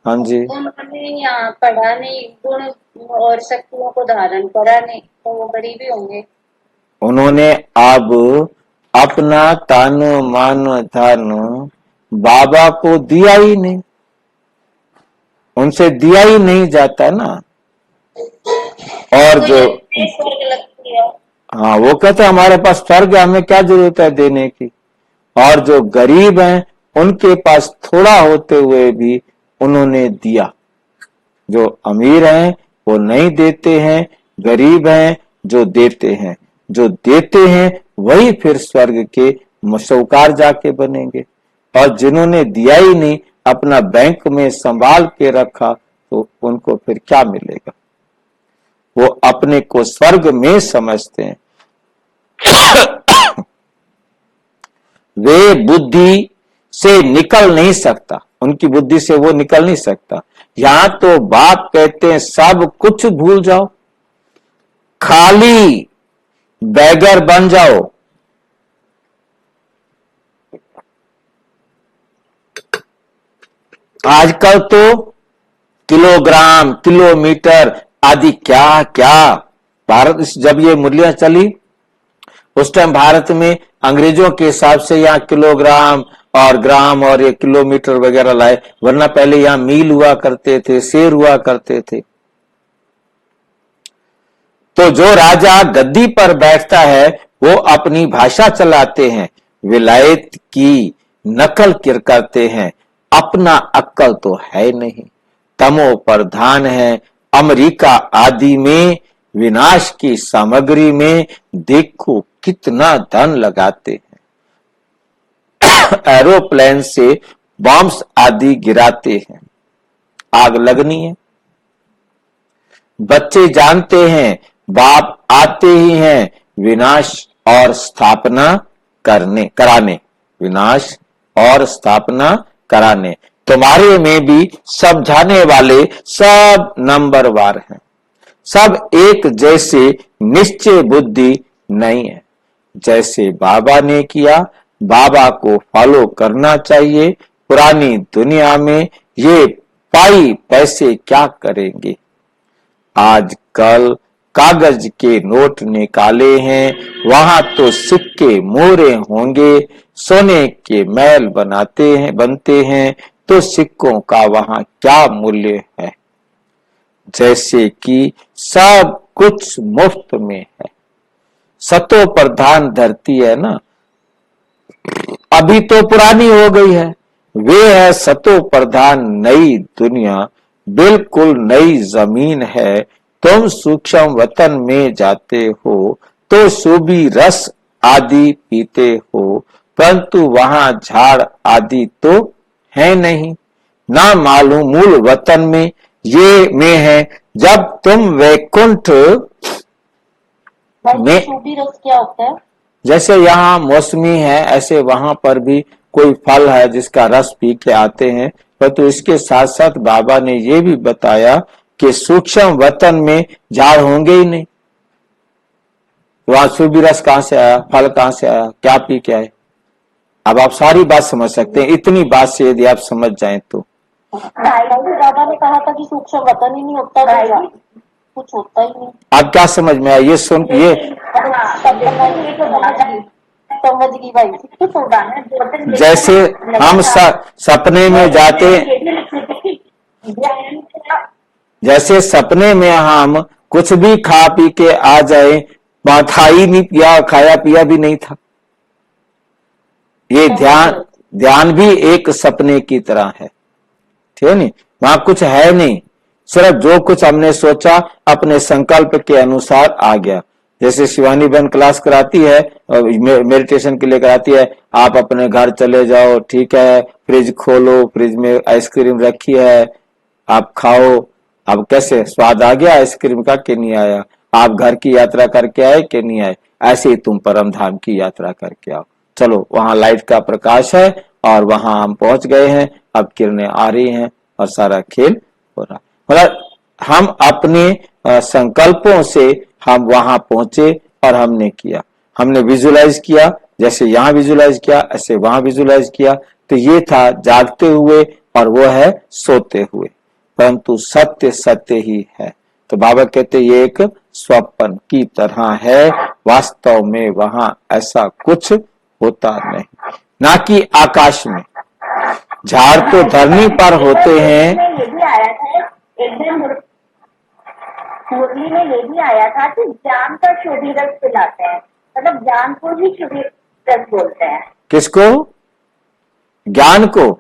A: हाँ जी,
C: उन्होंने यहाँ पढ़ा नहीं, गुण और शक्तियों को धारण करा नहीं, तो वो गरीबी होंगे।
A: उन्होंने अब अपना तन मन धन बाबा को दिया ही नहीं, उनसे दिया ही नहीं जाता ना। और जो
C: स्वर्ग लगती है,
A: हाँ, वो कहते हमारे पास स्वर्ग है, हमें क्या जरूरत है देने की। और जो गरीब हैं उनके पास थोड़ा होते हुए भी उन्होंने दिया। जो अमीर हैं वो नहीं देते हैं, गरीब हैं जो देते हैं। जो देते हैं वही फिर स्वर्ग के साहूकार जाके बनेंगे। और जिन्होंने दिया ही नहीं, अपना बैंक में संभाल के रखा, तो उनको फिर क्या मिलेगा? वो अपने को स्वर्ग में समझते हैं। वे बुद्धि से निकल नहीं सकता, उनकी बुद्धि से वो निकल नहीं सकता। यहां तो बाप कहते हैं सब कुछ भूल जाओ, खाली बैगर बन जाओ। आजकल तो किलोग्राम, किलोमीटर आदि क्या क्या, भारत जब ये मूल्य चली उस टाइम भारत में अंग्रेजों के हिसाब से यहाँ किलोग्राम और ग्राम और ये किलोमीटर वगैरह लाए, वरना पहले यहाँ मील हुआ करते थे, शेर हुआ करते थे। तो जो राजा गद्दी पर बैठता है वो अपनी भाषा चलाते हैं, विलायत की नकल करते हैं, अपना अक्ल तो है नहीं, तमो प्रधान है। अमेरिका आदि में विनाश की सामग्री में देखो कितना धन लगाते हैं, एरोप्लेन से बॉम्ब्स आदि गिराते हैं, आग लगनी है। बच्चे जानते हैं बाप आते ही हैं विनाश और स्थापना कराने, विनाश और स्थापना कराने। तुम्हारे में भी समझाने वाले सब नंबरवार हैं, सब एक जैसे निश्चय बुद्धि नहीं है। जैसे बाबा ने किया बाबा को फॉलो करना चाहिए। पुरानी दुनिया में ये पाई पैसे क्या करेंगे, आजकल कागज के नोट निकाले हैं, वहां तो सिक्के मोहरे होंगे, सोने के महल बनते हैं, तो सिक्कों का वहां क्या मूल्य है। जैसे कि सब कुछ मुफ्त में है, सतो प्रधान धरती है ना, अभी तो पुरानी हो गई है, वे है सतो प्रधान नई दुनिया, बिल्कुल नई जमीन है। तुम सूक्ष्म वतन में जाते हो तो सूबी रस आदि पीते हो, परंतु वहां झाड़ आदि तो है नहीं, ना मालूम मूल वतन में ये में है। जब तुम वैकुंठ में,
E: सूबी रस क्या होता है?
A: जैसे यहाँ मौसमी है ऐसे वहां पर भी कोई फल है जिसका रस पी के आते हैं, परंतु इसके साथ साथ बाबा ने ये भी बताया कि सूक्ष्म वतन में झाड़ होंगे ही नहीं, वहां सूबी रस कहां से आया, फल कहां से आया, क्या पी के आए। अब आप सारी बात समझ सकते हैं, इतनी बात से यदि आप समझ जाएं तो।
E: बाबा ने कहा था कि सूक्ष्म वतन ही नहीं होता, तो कुछ होता ही नहीं।
A: आप क्या समझ में आया ये सुन, ये
E: समझ गई भाई।
A: जैसे हम सपने में जाते, जैसे सपने में हम कुछ भी खा पी के आ जाए, खा ही नहीं पिया, खाया पिया भी नहीं था। ये ध्यान भी एक सपने की तरह है, ठीक है नहीं, वहां कुछ है नहीं, सिर्फ जो कुछ हमने सोचा अपने संकल्प के अनुसार आ गया। जैसे शिवानी बहन क्लास कराती है, मेडिटेशन के लिए कराती है, आप अपने घर चले जाओ, ठीक है, फ्रिज खोलो, फ्रिज में आइसक्रीम रखी है, आप खाओ। अब कैसे स्वाद आ गया आइसक्रीम का कि नहीं आया, आप घर की यात्रा करके आए कि नहीं आए, ऐसे ही तुम परम धाम की यात्रा करके आओ। चलो वहां लाइट का प्रकाश है और वहां हम पहुंच गए हैं, अब किरणें आ रही हैं और सारा खेल हो रहा। मतलब हम अपने संकल्पों से हम वहां पहुंचे और हमने किया, हमने विजुलाइज किया, जैसे यहाँ विजुलाइज किया ऐसे वहां विजुलाइज किया। तो ये था जागते हुए और वो है सोते हुए, परंतु सत्य सत्य ही है। तो बाबा कहते ये एक स्वप्न की तरह है, वास्तव में वहां ऐसा कुछ होता नहीं, ना कि आकाश में। झाड़ तो धरनी पर होते हैं।
F: ये भी आया था एकदम, मुरली में ये भी आया था कि ज्ञान का शुद्धि रस पिलाते हैं, मतलब ज्ञान को ही शुद्धि रस बोलते हैं।
A: किसको? ज्ञान को?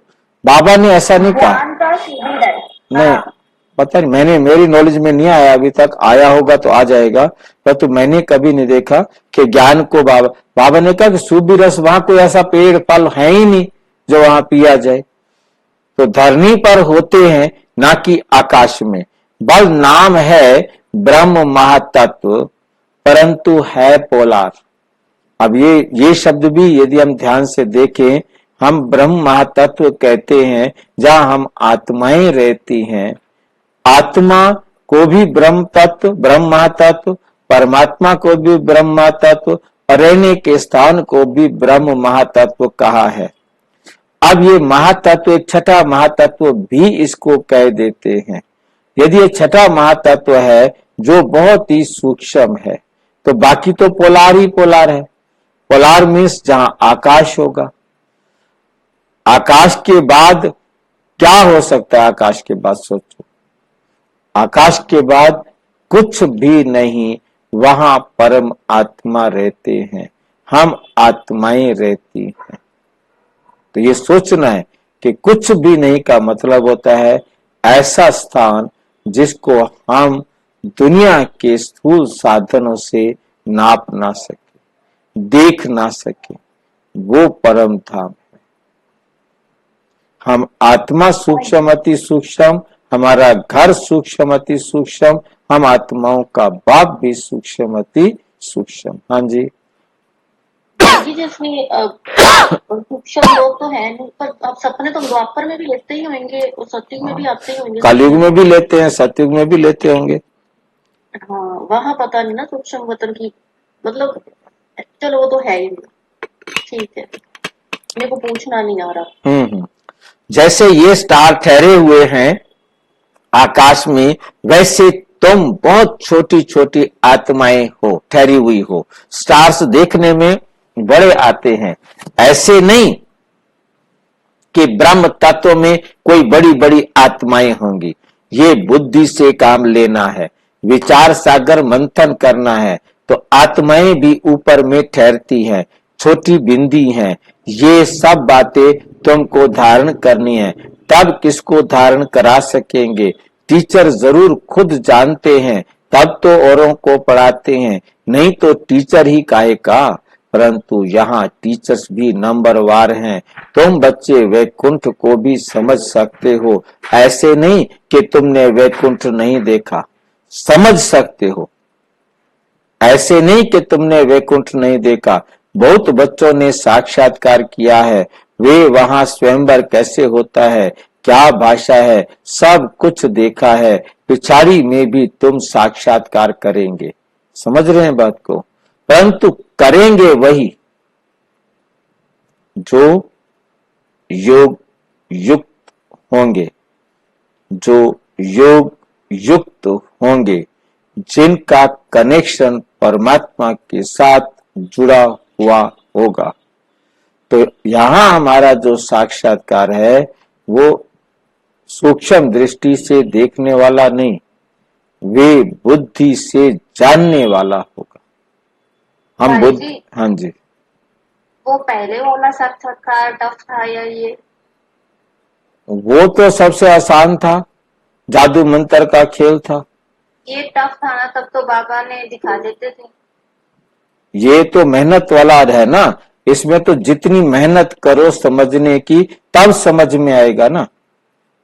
A: बाबा ने ऐसा नहीं कहा,
F: ज्ञान का शुद्धि रस
A: नहीं पता नहीं, मैंने मेरी नॉलेज में नहीं आया अभी तक, आया होगा तो आ जाएगा, परंतु मैंने कभी नहीं देखा कि ज्ञान को बाबा ने कहा कि सूबी रस, वहां कोई ऐसा पेड़ फल है ही नहीं जो वहां पिया जाए। तो धरनी पर होते हैं ना कि आकाश में। बल नाम है ब्रह्म महातत्व, परंतु है पोलार। अब ये शब्द भी यदि हम ध्यान से देखें, हम ब्रह्म महातत्व कहते हैं, जहां हम आत्माएं रहती हैं। आत्मा को भी ब्रह्म तत्व, ब्रह्म महातत्व, परमात्मा को भी ब्रह्म महातत्व और रहने के स्थान को भी ब्रह्म महातत्व कहा है। अब ये महातत्व, एक छठा महातत्व भी इसको कह देते हैं। यदि ये छठा महातत्व है जो बहुत ही सूक्ष्म है, तो बाकी तो पोलार ही पोलार है। पोलार मीन्स जहां आकाश होगा। आकाश के बाद क्या हो सकता है? आकाश के बाद सोचो, आकाश के बाद कुछ भी नहीं, वहां परम आत्मा रहते हैं, हम आत्माएं रहती हैं। तो ये सोचना है कि कुछ भी नहीं का मतलब होता है ऐसा स्थान जिसको हम दुनिया के स्थूल साधनों से नाप ना सके, देख ना सके, वो परम धाम है। हम आत्मा सूक्ष्म अति सूक्ष्म, हमारा घर सूक्ष्म अति सूक्ष्म, हम आत्माओं का बाप भी सूक्ष्म अति सूक्ष्म। हाँ जी।
E: जी जैसे सूक्ष्म लोग तो है नहीं, पर अब सपने तो द्वापर में भी लेते ही होंगे और सतयुग में भी आते ही होंगे।
A: कलयुग में भी लेते हैं, सतयुग में भी लेते होंगे।
E: हाँ, वहाँ पता नहीं ना सूक्ष्म वतन की, मतलब चलो वो तो है ही नहीं। ठीक है, मेरे को पूछना नहीं आ रहा।
A: जैसे ये स्टार ठहरे हुए हैं आकाश में, वैसे तुम बहुत छोटी छोटी आत्माएं हो, ठहरी हुई हो। स्टार्स देखने में बड़े आते हैं, ऐसे नहीं कि ब्रह्म तत्व में कोई बड़ी बड़ी आत्माएं होंगी। ये बुद्धि से काम लेना है, विचार सागर मंथन करना है, तो आत्माएं भी ऊपर में ठहरती हैं, छोटी बिंदी हैं। ये सब बातें तुमको धारण करनी है। तब किसको धारण करा सकेंगे? टीचर जरूर खुद जानते हैं, तब तो औरों को पढ़ाते हैं, नहीं तो टीचर ही काहे का। परंतु यहाँ टीचर्स भी नंबरवार हैं। तुम बच्चे वैकुंठ को भी समझ सकते हो, ऐसे नहीं कि तुमने वैकुंठ नहीं देखा, समझ सकते हो। ऐसे नहीं कि तुमने वैकुंठ नहीं देखा, बहुत बच्चों ने साक्षात्कार किया है। वे वहां स्वयंवर कैसे होता है, क्या भाषा है, सब कुछ देखा है। पिछाड़ी में भी तुम साक्षात्कार करेंगे। समझ रहे हैं बात को? परंतु करेंगे वही जो योग युक्त होंगे, जो योग युक्त होंगे, जिनका कनेक्शन परमात्मा के साथ जुड़ा हुआ होगा। तो यहाँ हमारा जो साक्षात्कार है वो सूक्ष्म दृष्टि से देखने वाला नहीं, वे बुद्धि से जानने वाला होगा। हम बुद्धि, हाँ जी।
C: वो पहले वाला साक्षात्कार टफ था या ये?
A: वो तो सबसे आसान था, जादू मंत्र का खेल था।
C: ये टफ था ना, तब तो बाबा ने दिखा देते थे।
A: ये तो मेहनत वाला है ना, इसमें तो जितनी मेहनत करो समझने की, तब समझ में आएगा ना।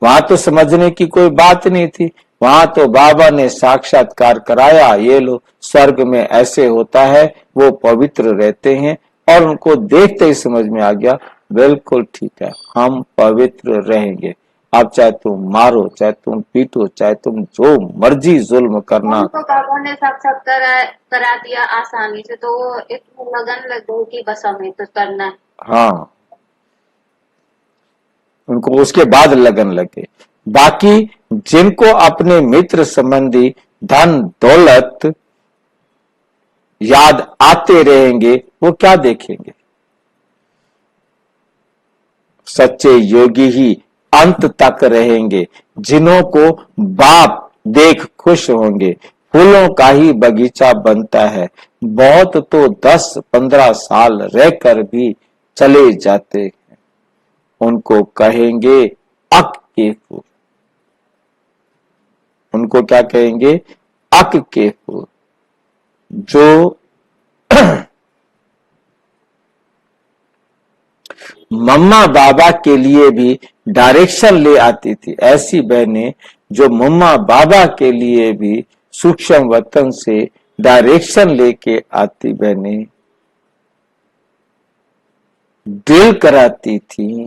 A: वहां तो समझने की कोई बात नहीं थी, वहां तो बाबा ने साक्षात्कार कराया। ये लो, स्वर्ग में ऐसे होता है, वो पवित्र रहते हैं, और उनको देखते ही समझ में आ गया, बिल्कुल ठीक है, हम पवित्र रहेंगे। अब चाहे तुम मारो, चाहे तुम पीटो, चाहे तुम जो मर्जी जुल्म करना।
C: तो बाबा ने साक्षात्कार करा दिया आसानी से, तो वो इतनी लगन लग गई कि बस हमें तो करना है।
A: हाँ, उनको उसके बाद लगन लगे। बाकी जिनको अपने मित्र संबंधी धन दौलत याद आते रहेंगे, वो क्या देखेंगे? सच्चे योगी ही अंत तक रहेंगे, जिन्हों को बाप देख खुश होंगे। फूलों का ही बगीचा बनता है, बहुत तो 10-15 साल रहकर भी चले जाते हैं, उनको कहेंगे अक के फूल। उनको क्या कहेंगे? अक के फूल। जो मम्मा बाबा के लिए भी डायरेक्शन ले आती थी, ऐसी बहनें जो मम्मा बाबा के लिए भी सूक्ष्म वतन से डायरेक्शन लेके आती बहनें, दिल कराती थी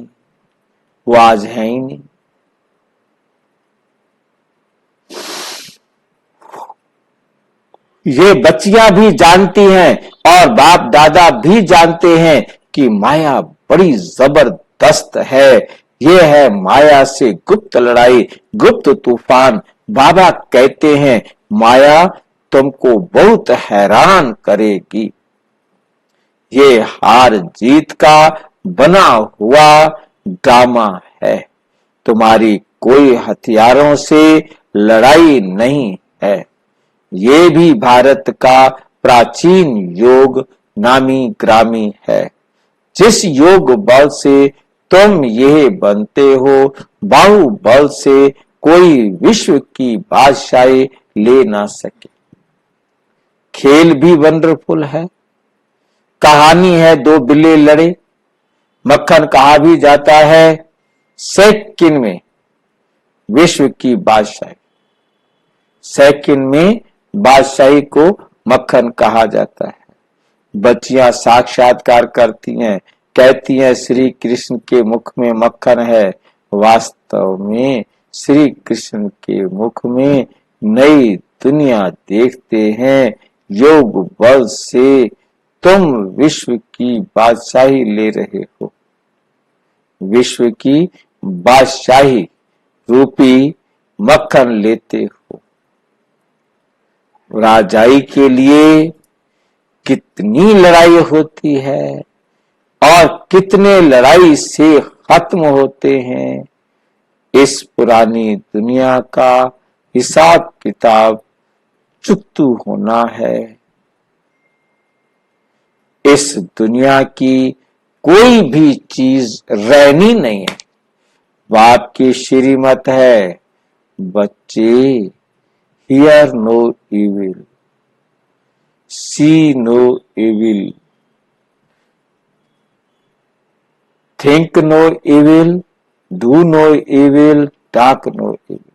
A: वो आज है ही नहीं। ये बच्चियां भी जानती हैं और बाप दादा भी जानते हैं कि माया बड़ी जबरदस्त है। ये है माया से गुप्त लड़ाई, गुप्त तूफान। बाबा कहते हैं माया तुमको बहुत हैरान करेगी। ये हार जीत का बना हुआ ड्रामा है। तुम्हारी कोई हथियारों से लड़ाई नहीं है। ये भी भारत का प्राचीन योग नामी ग्रामी है। जिस योग बल से तुम ये बनते हो, बाहुबल से कोई विश्व की बादशाही ले ना सके। खेल भी वंडरफुल है। कहानी है दो बिल्ली लड़े। मक्खन कहा भी जाता है सेकंड में विश्व की बादशाही। सेकंड में बादशाही को मक्खन कहा जाता है। बच्चियां साक्षात्कार करती हैं, कहती हैं श्री कृष्ण के मुख में मक्खन है। वास्तव में श्री कृष्ण के मुख में नई दुनिया देखते हैं। योग बल से तुम विश्व की बादशाही ले रहे हो। विश्व की बादशाही रूपी मक्खन लेते हो। राजाई के लिए कितनी लड़ाई होती है और कितने लड़ाई से खत्म होते हैं। इस पुरानी दुनिया का हिसाब किताब चुकतू होना है। इस दुनिया की कोई भी चीज रहनी नहीं है। बाप की श्रीमत है बच्चे, hear no evil, see no evil, think no evil, do no evil, talk no evil.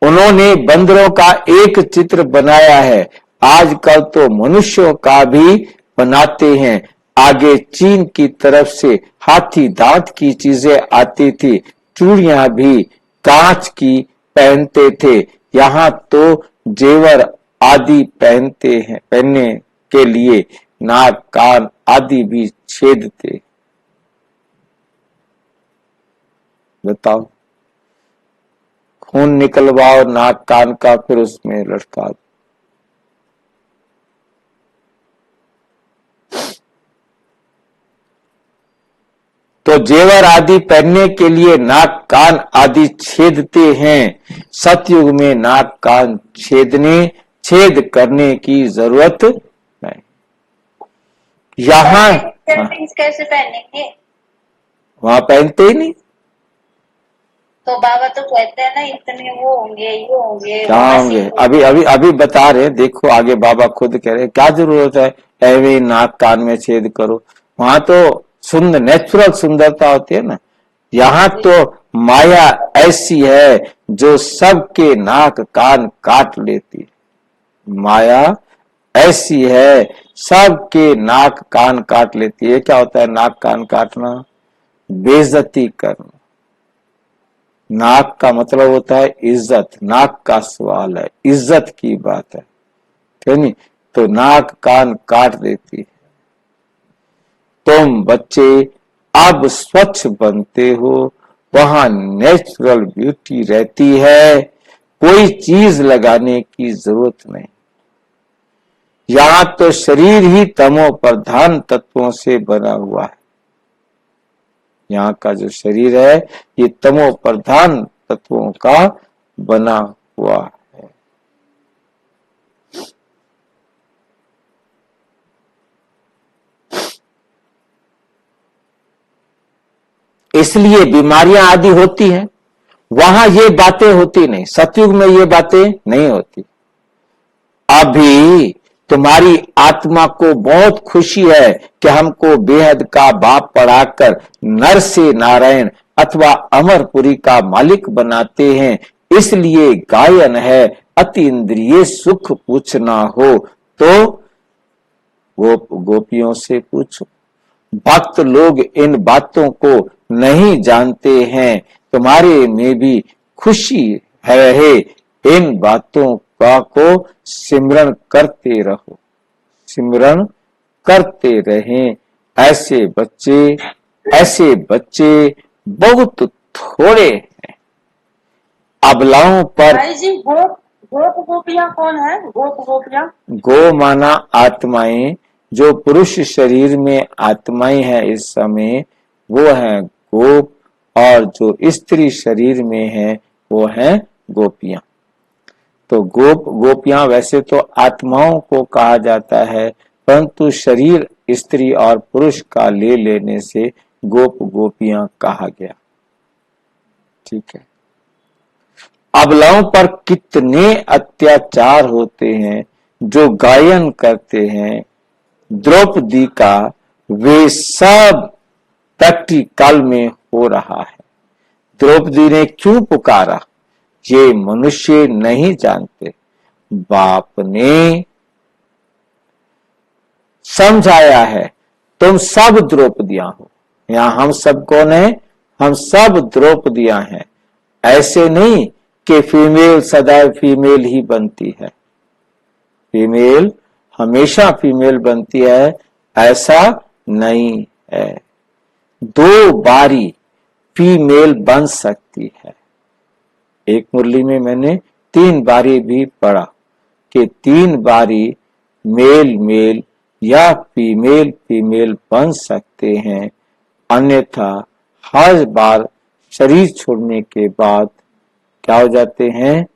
A: उन्होंने बंदरों का एक चित्र बनाया है। आजकल तो मनुष्यों का भी बनाते हैं। आगे चीन की तरफ से हाथी दांत की चीजें आती थी। चूड़ियां भी कांच की पहनते थे। यहाँ तो जेवर आदि पहनने के लिए नाक कान आदि भी छेदते। बताओ, खून निकलवाओ नाक कान का, फिर उसमें लटका दो। तो जेवर आदि पहनने के लिए नाक कान आदि छेदते हैं। सतयुग में नाक कान छेद करने की जरूरत नहीं। यहाँ
C: कैसे पहनेंगे?
A: वहां पहनते ही नहीं।
C: तो बाबा तो कहते हैं ना इतने वो होंगे ये होंगे
A: क्या होंगे? अभी बता रहे, देखो आगे बाबा खुद कह रहे क्या जरूरत है ऐवे नाक कान में छेद करो। वहां तो सुंदर नेचुरल सुंदरता होती है ना। यहाँ तो माया ऐसी है जो सबके नाक कान काट लेती है। माया ऐसी है सबके नाक कान काट लेती है। क्या होता है नाक कान काटना? बेइज्जती करना। नाक का मतलब होता है इज्जत। नाक का सवाल है, इज्जत की बात है, क्यों नहीं? तो नाक कान काट देती है। तुम बच्चे अब स्वच्छ बनते हो, वहां नेचुरल ब्यूटी रहती है। कोई चीज लगाने की जरूरत नहीं। यहां तो शरीर ही तमो प्रधान तत्वों से बना हुआ है। यहाँ का जो शरीर है ये तमो प्रधान तत्वों का बना हुआ है। इसलिए बीमारियां आदि होती हैं। वहां ये बातें होती नहीं। सतयुग में ये बातें नहीं होती। अभी तुम्हारी आत्मा को बहुत खुशी है कि हमको बेहद का बाप पढ़ाकर नर से नारायण अथवा अमरपुरी का मालिक बनाते हैं। इसलिए गायन है अति इंद्रिय सुख पूछना हो तो गोपियों से पूछो। भक्त लोग इन बातों को नहीं जानते हैं। तुम्हारे में भी खुशी रहे, इन बातों का को सिमरन करते रहो, सिमरन करते रहें। ऐसे बच्चे बहुत थोड़े हैं। अबलाओं पर
D: भाई जी, गोप गोप गोपियां कौन है? गोप गोपियां
A: गो माना आत्माएं, जो पुरुष शरीर में आत्माएं हैं इस समय, वो है गोप, और जो स्त्री शरीर में है वो है गोपियां। तो गोपियां वैसे तो आत्माओं को कहा जाता है, परंतु शरीर स्त्री और पुरुष का ले लेने से गोपियां कहा गया। ठीक है। अबलाओं पर कितने अत्याचार होते हैं, जो गायन करते हैं द्रौपदी का, वे सब प्रैक्टिकल में हो रहा है। द्रौपदी ने क्यों पुकारा, ये मनुष्य नहीं जानते। बाप ने समझाया है, तुम सब द्रौपदियां हो। यहां हम सब कौन है? हम सब द्रौपदियां हैं। ऐसे नहीं कि फीमेल सदैव फीमेल ही बनती है, फीमेल हमेशा फीमेल बनती है, ऐसा नहीं है। 2 बारी फीमेल बन सकती है। एक मुरली में मैंने 3 बारी भी पढ़ा कि 3 बारी मेल मेल या फीमेल फीमेल बन सकते हैं, अन्यथा हर बार शरीर छोड़ने के बाद क्या हो जाते हैं?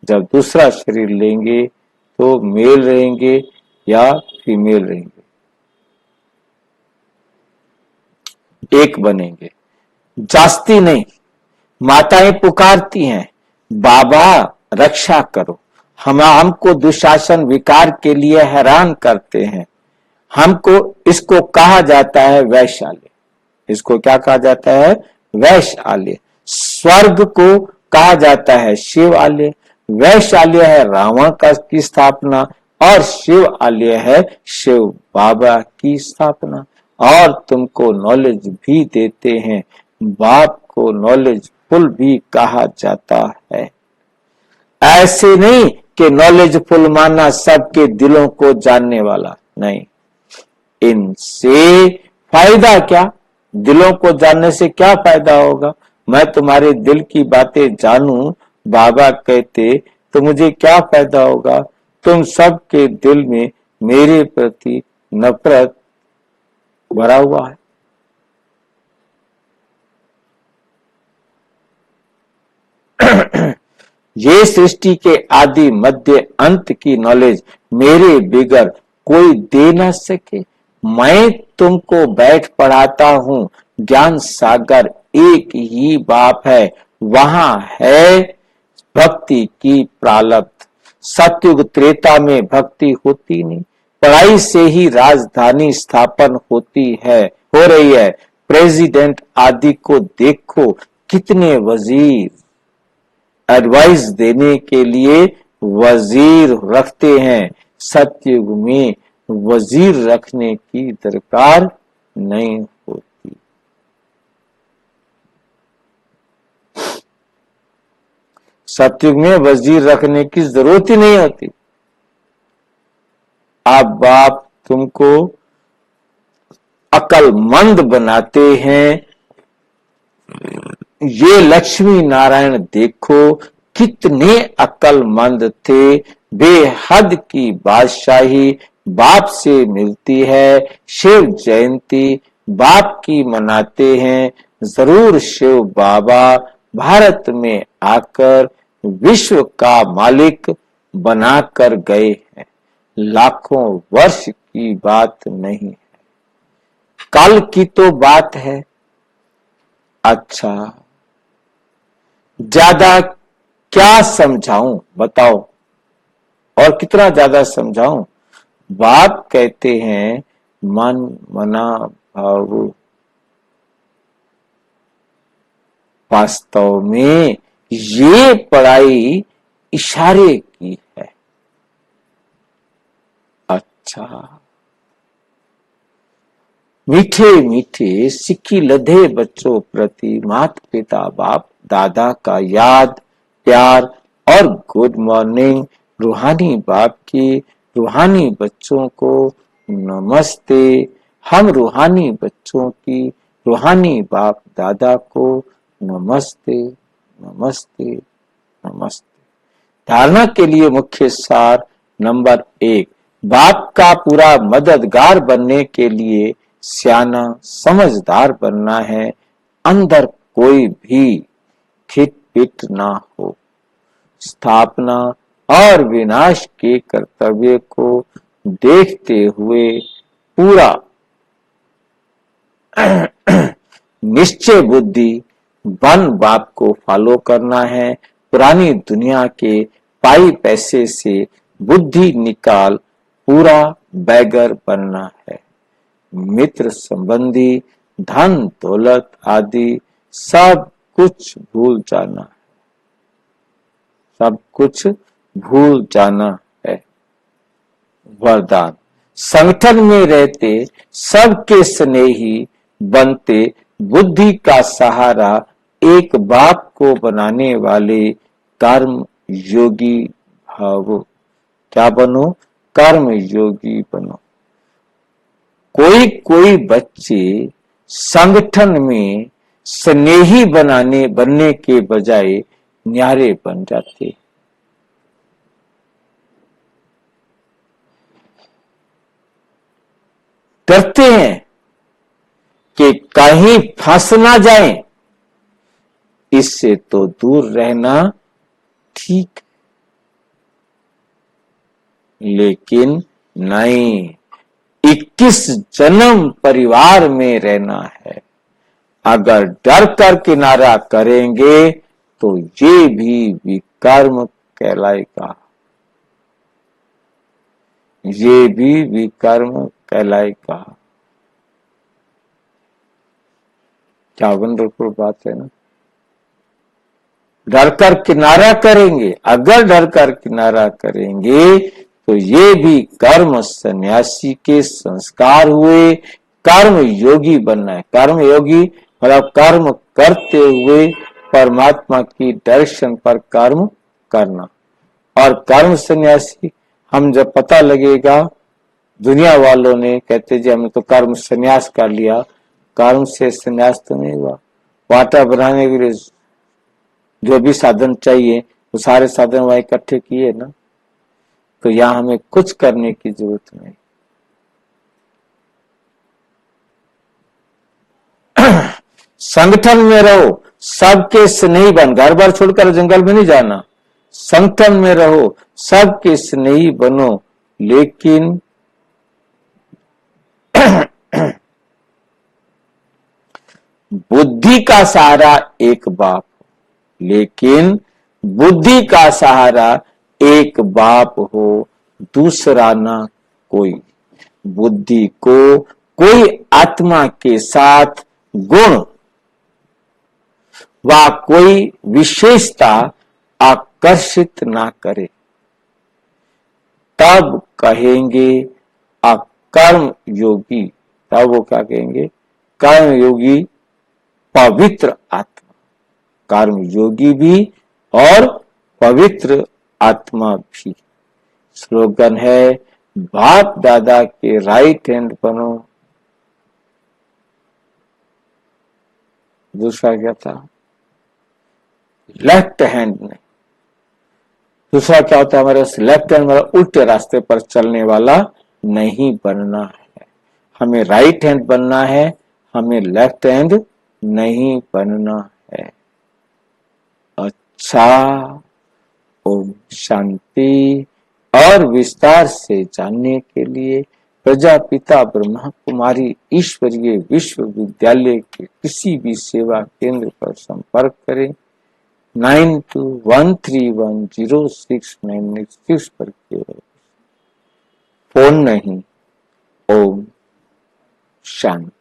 A: जब दूसरा शरीर लेंगे तो मेल रहेंगे या फीमेल रहेंगे, एक बनेंगे। जास्ती नहीं, माताएं पुकारती हैं, बाबा रक्षा करो, हमको दुशासन विकार के लिए हैरान करते हैं। हमको इसको कहा जाता है वैशाल्य। इसको क्या कहा जाता है? वैशाल्य। स्वर्ग को कहा जाता है शिवालय। वैशाल्य है रावण की स्थापना, और शिवालय है शिव बाबा की स्थापना। और तुमको नॉलेज भी देते हैं, बाप को नॉलेजफुल भी कहा जाता है। ऐसे नहीं कि नॉलेजफुल माना सबके दिलों को जानने वाला, नहीं। इनसे फायदा क्या? दिलों को जानने से क्या फायदा होगा? मैं तुम्हारे दिल की बातें जानूं, बाबा कहते, तो मुझे क्या फायदा होगा? तुम सबके दिल में मेरे प्रति नफरत भरा हुआ है। ये सृष्टि के आदि मध्य अंत की नॉलेज मेरे बिगर कोई दे न सके। मैं तुमको बैठ पढ़ाता हूँ, ज्ञान सागर एक ही बाप है, वहां है भक्ति की प्रालब्ध। सतयुग त्रेता में भक्ति होती नहीं, पढ़ाई से ही राजधानी स्थापन होती है, हो रही है। प्रेसिडेंट आदि को देखो, कितने वजीर एडवाइस देने के लिए वजीर रखते हैं। सतयुग में वजीर रखने की दरकार नहीं होती। सतयुग में वजीर रखने की जरूरत ही नहीं होती। आप बाप तुमको अकलमंद बनाते हैं। ये लक्ष्मी नारायण देखो, कितने अक्लमंद थे। बेहद की बादशाही बाप से मिलती है। शिव जयंती बाप की मनाते हैं। जरूर शिव बाबा भारत में आकर विश्व का मालिक बनाकर गए हैं। लाखों वर्ष की बात नहीं है, कल की तो बात है। अच्छा, ज्यादा क्या समझाऊं बताओ, और कितना ज्यादा समझाऊं? बाप कहते हैं मन मना भाव। वास्तव में ये पढ़ाई इशारे की है। अच्छा, मीठे मीठे सिक्की लधे बच्चों प्रति माता पिता बाप दादा का याद प्यार और गुड मॉर्निंग। रूहानी बाप की रूहानी बच्चों को नमस्ते। हम रूहानी बच्चों की रूहानी बाप दादा को नमस्ते नमस्ते नमस्ते। धारणा के लिए मुख्य सार नंबर 1, बाप का पूरा मददगार बनने के लिए सियाना समझदार बनना है। अंदर कोई भी खिटपिट ना हो। स्थापना और विनाश के कर्तव्य को देखते हुए पूरा निश्चय बुद्धि बन बाप को फॉलो करना है। पुरानी दुनिया के पाई पैसे से बुद्धि निकाल पूरा बैगर बनना है। मित्र संबंधी धन दौलत आदि सब कुछ भूल जाना है। सब कुछ भूल जाना है। वरदान, संगठन में रहते सबके स्नेही बनते बुद्धि का सहारा एक बाप को बनाने वाले कर्म योगी भावो। क्या बनो? कर्म योगी बनो। कोई बच्चे संगठन में स्नेही बनने के बजाय न्यारे बन जाते। डरते हैं कि कहीं फंस ना जाएं। इससे तो दूर रहना ठीक, लेकिन नहीं, 21 जन्म परिवार में रहना है। अगर डर कर किनारा करेंगे तो ये भी विकर्म कहलाएगा। ये भी विकर्म कहलाएगा। क्या वंडरफुल बात है ना। डर कर किनारा करेंगे, अगर डर कर किनारा करेंगे तो ये भी कर्म सन्यासी के संस्कार हुए। कर्म योगी बनना है। कर्म योगी मतलब कर्म करते हुए परमात्मा की डायरेक्शन पर कर्म करना। और कर्म सन्यासी हम जब पता लगेगा, दुनिया वालों ने कहते जी हमने तो कर्म सन्यास कर लिया। कर्म से सन्यास तो नहीं हुआ। वाटा बनाने के लिए जो भी साधन चाहिए वो सारे साधन वहां इकट्ठे किए ना, तो यहां हमें कुछ करने की जरूरत नहीं। संगठन में रहो, सबके स्नेही बन। घर बार छोड़कर जंगल में नहीं जाना। संगठन में रहो, सबके स्नेही बनो, लेकिन बुद्धि का सहारा एक बाप, लेकिन बुद्धि का सहारा एक बाप हो, दूसरा ना कोई। बुद्धि को कोई आत्मा के साथ गुण व कोई विशेषता आकर्षित ना करे, तब कहेंगे अकर्म योगी। तब वो क्या कहेंगे? कर्म योगी, पवित्र आत्मा। कर्म योगी भी और पवित्र आत्मा भी। स्लोगन है, बाप दादा के राइट हैंड बनो। दूसरा क्या था? लेफ्ट हैंड नहीं। दूसरा क्या होता है हमारे लेफ्ट हैंड, मतलब उल्टे रास्ते पर चलने वाला नहीं बनना है। हमें राइट हैंड बनना है, हमें लेफ्ट हैंड नहीं बनना है। अच्छा, ओम शांति। और विस्तार से जानने के लिए प्रजापिता ब्रह्मा कुमारी ईश्वरीय विश्वविद्यालय के किसी भी सेवा केंद्र पर संपर्क करें। 9213106996 पर केवल फोन नहीं। ओम शांति।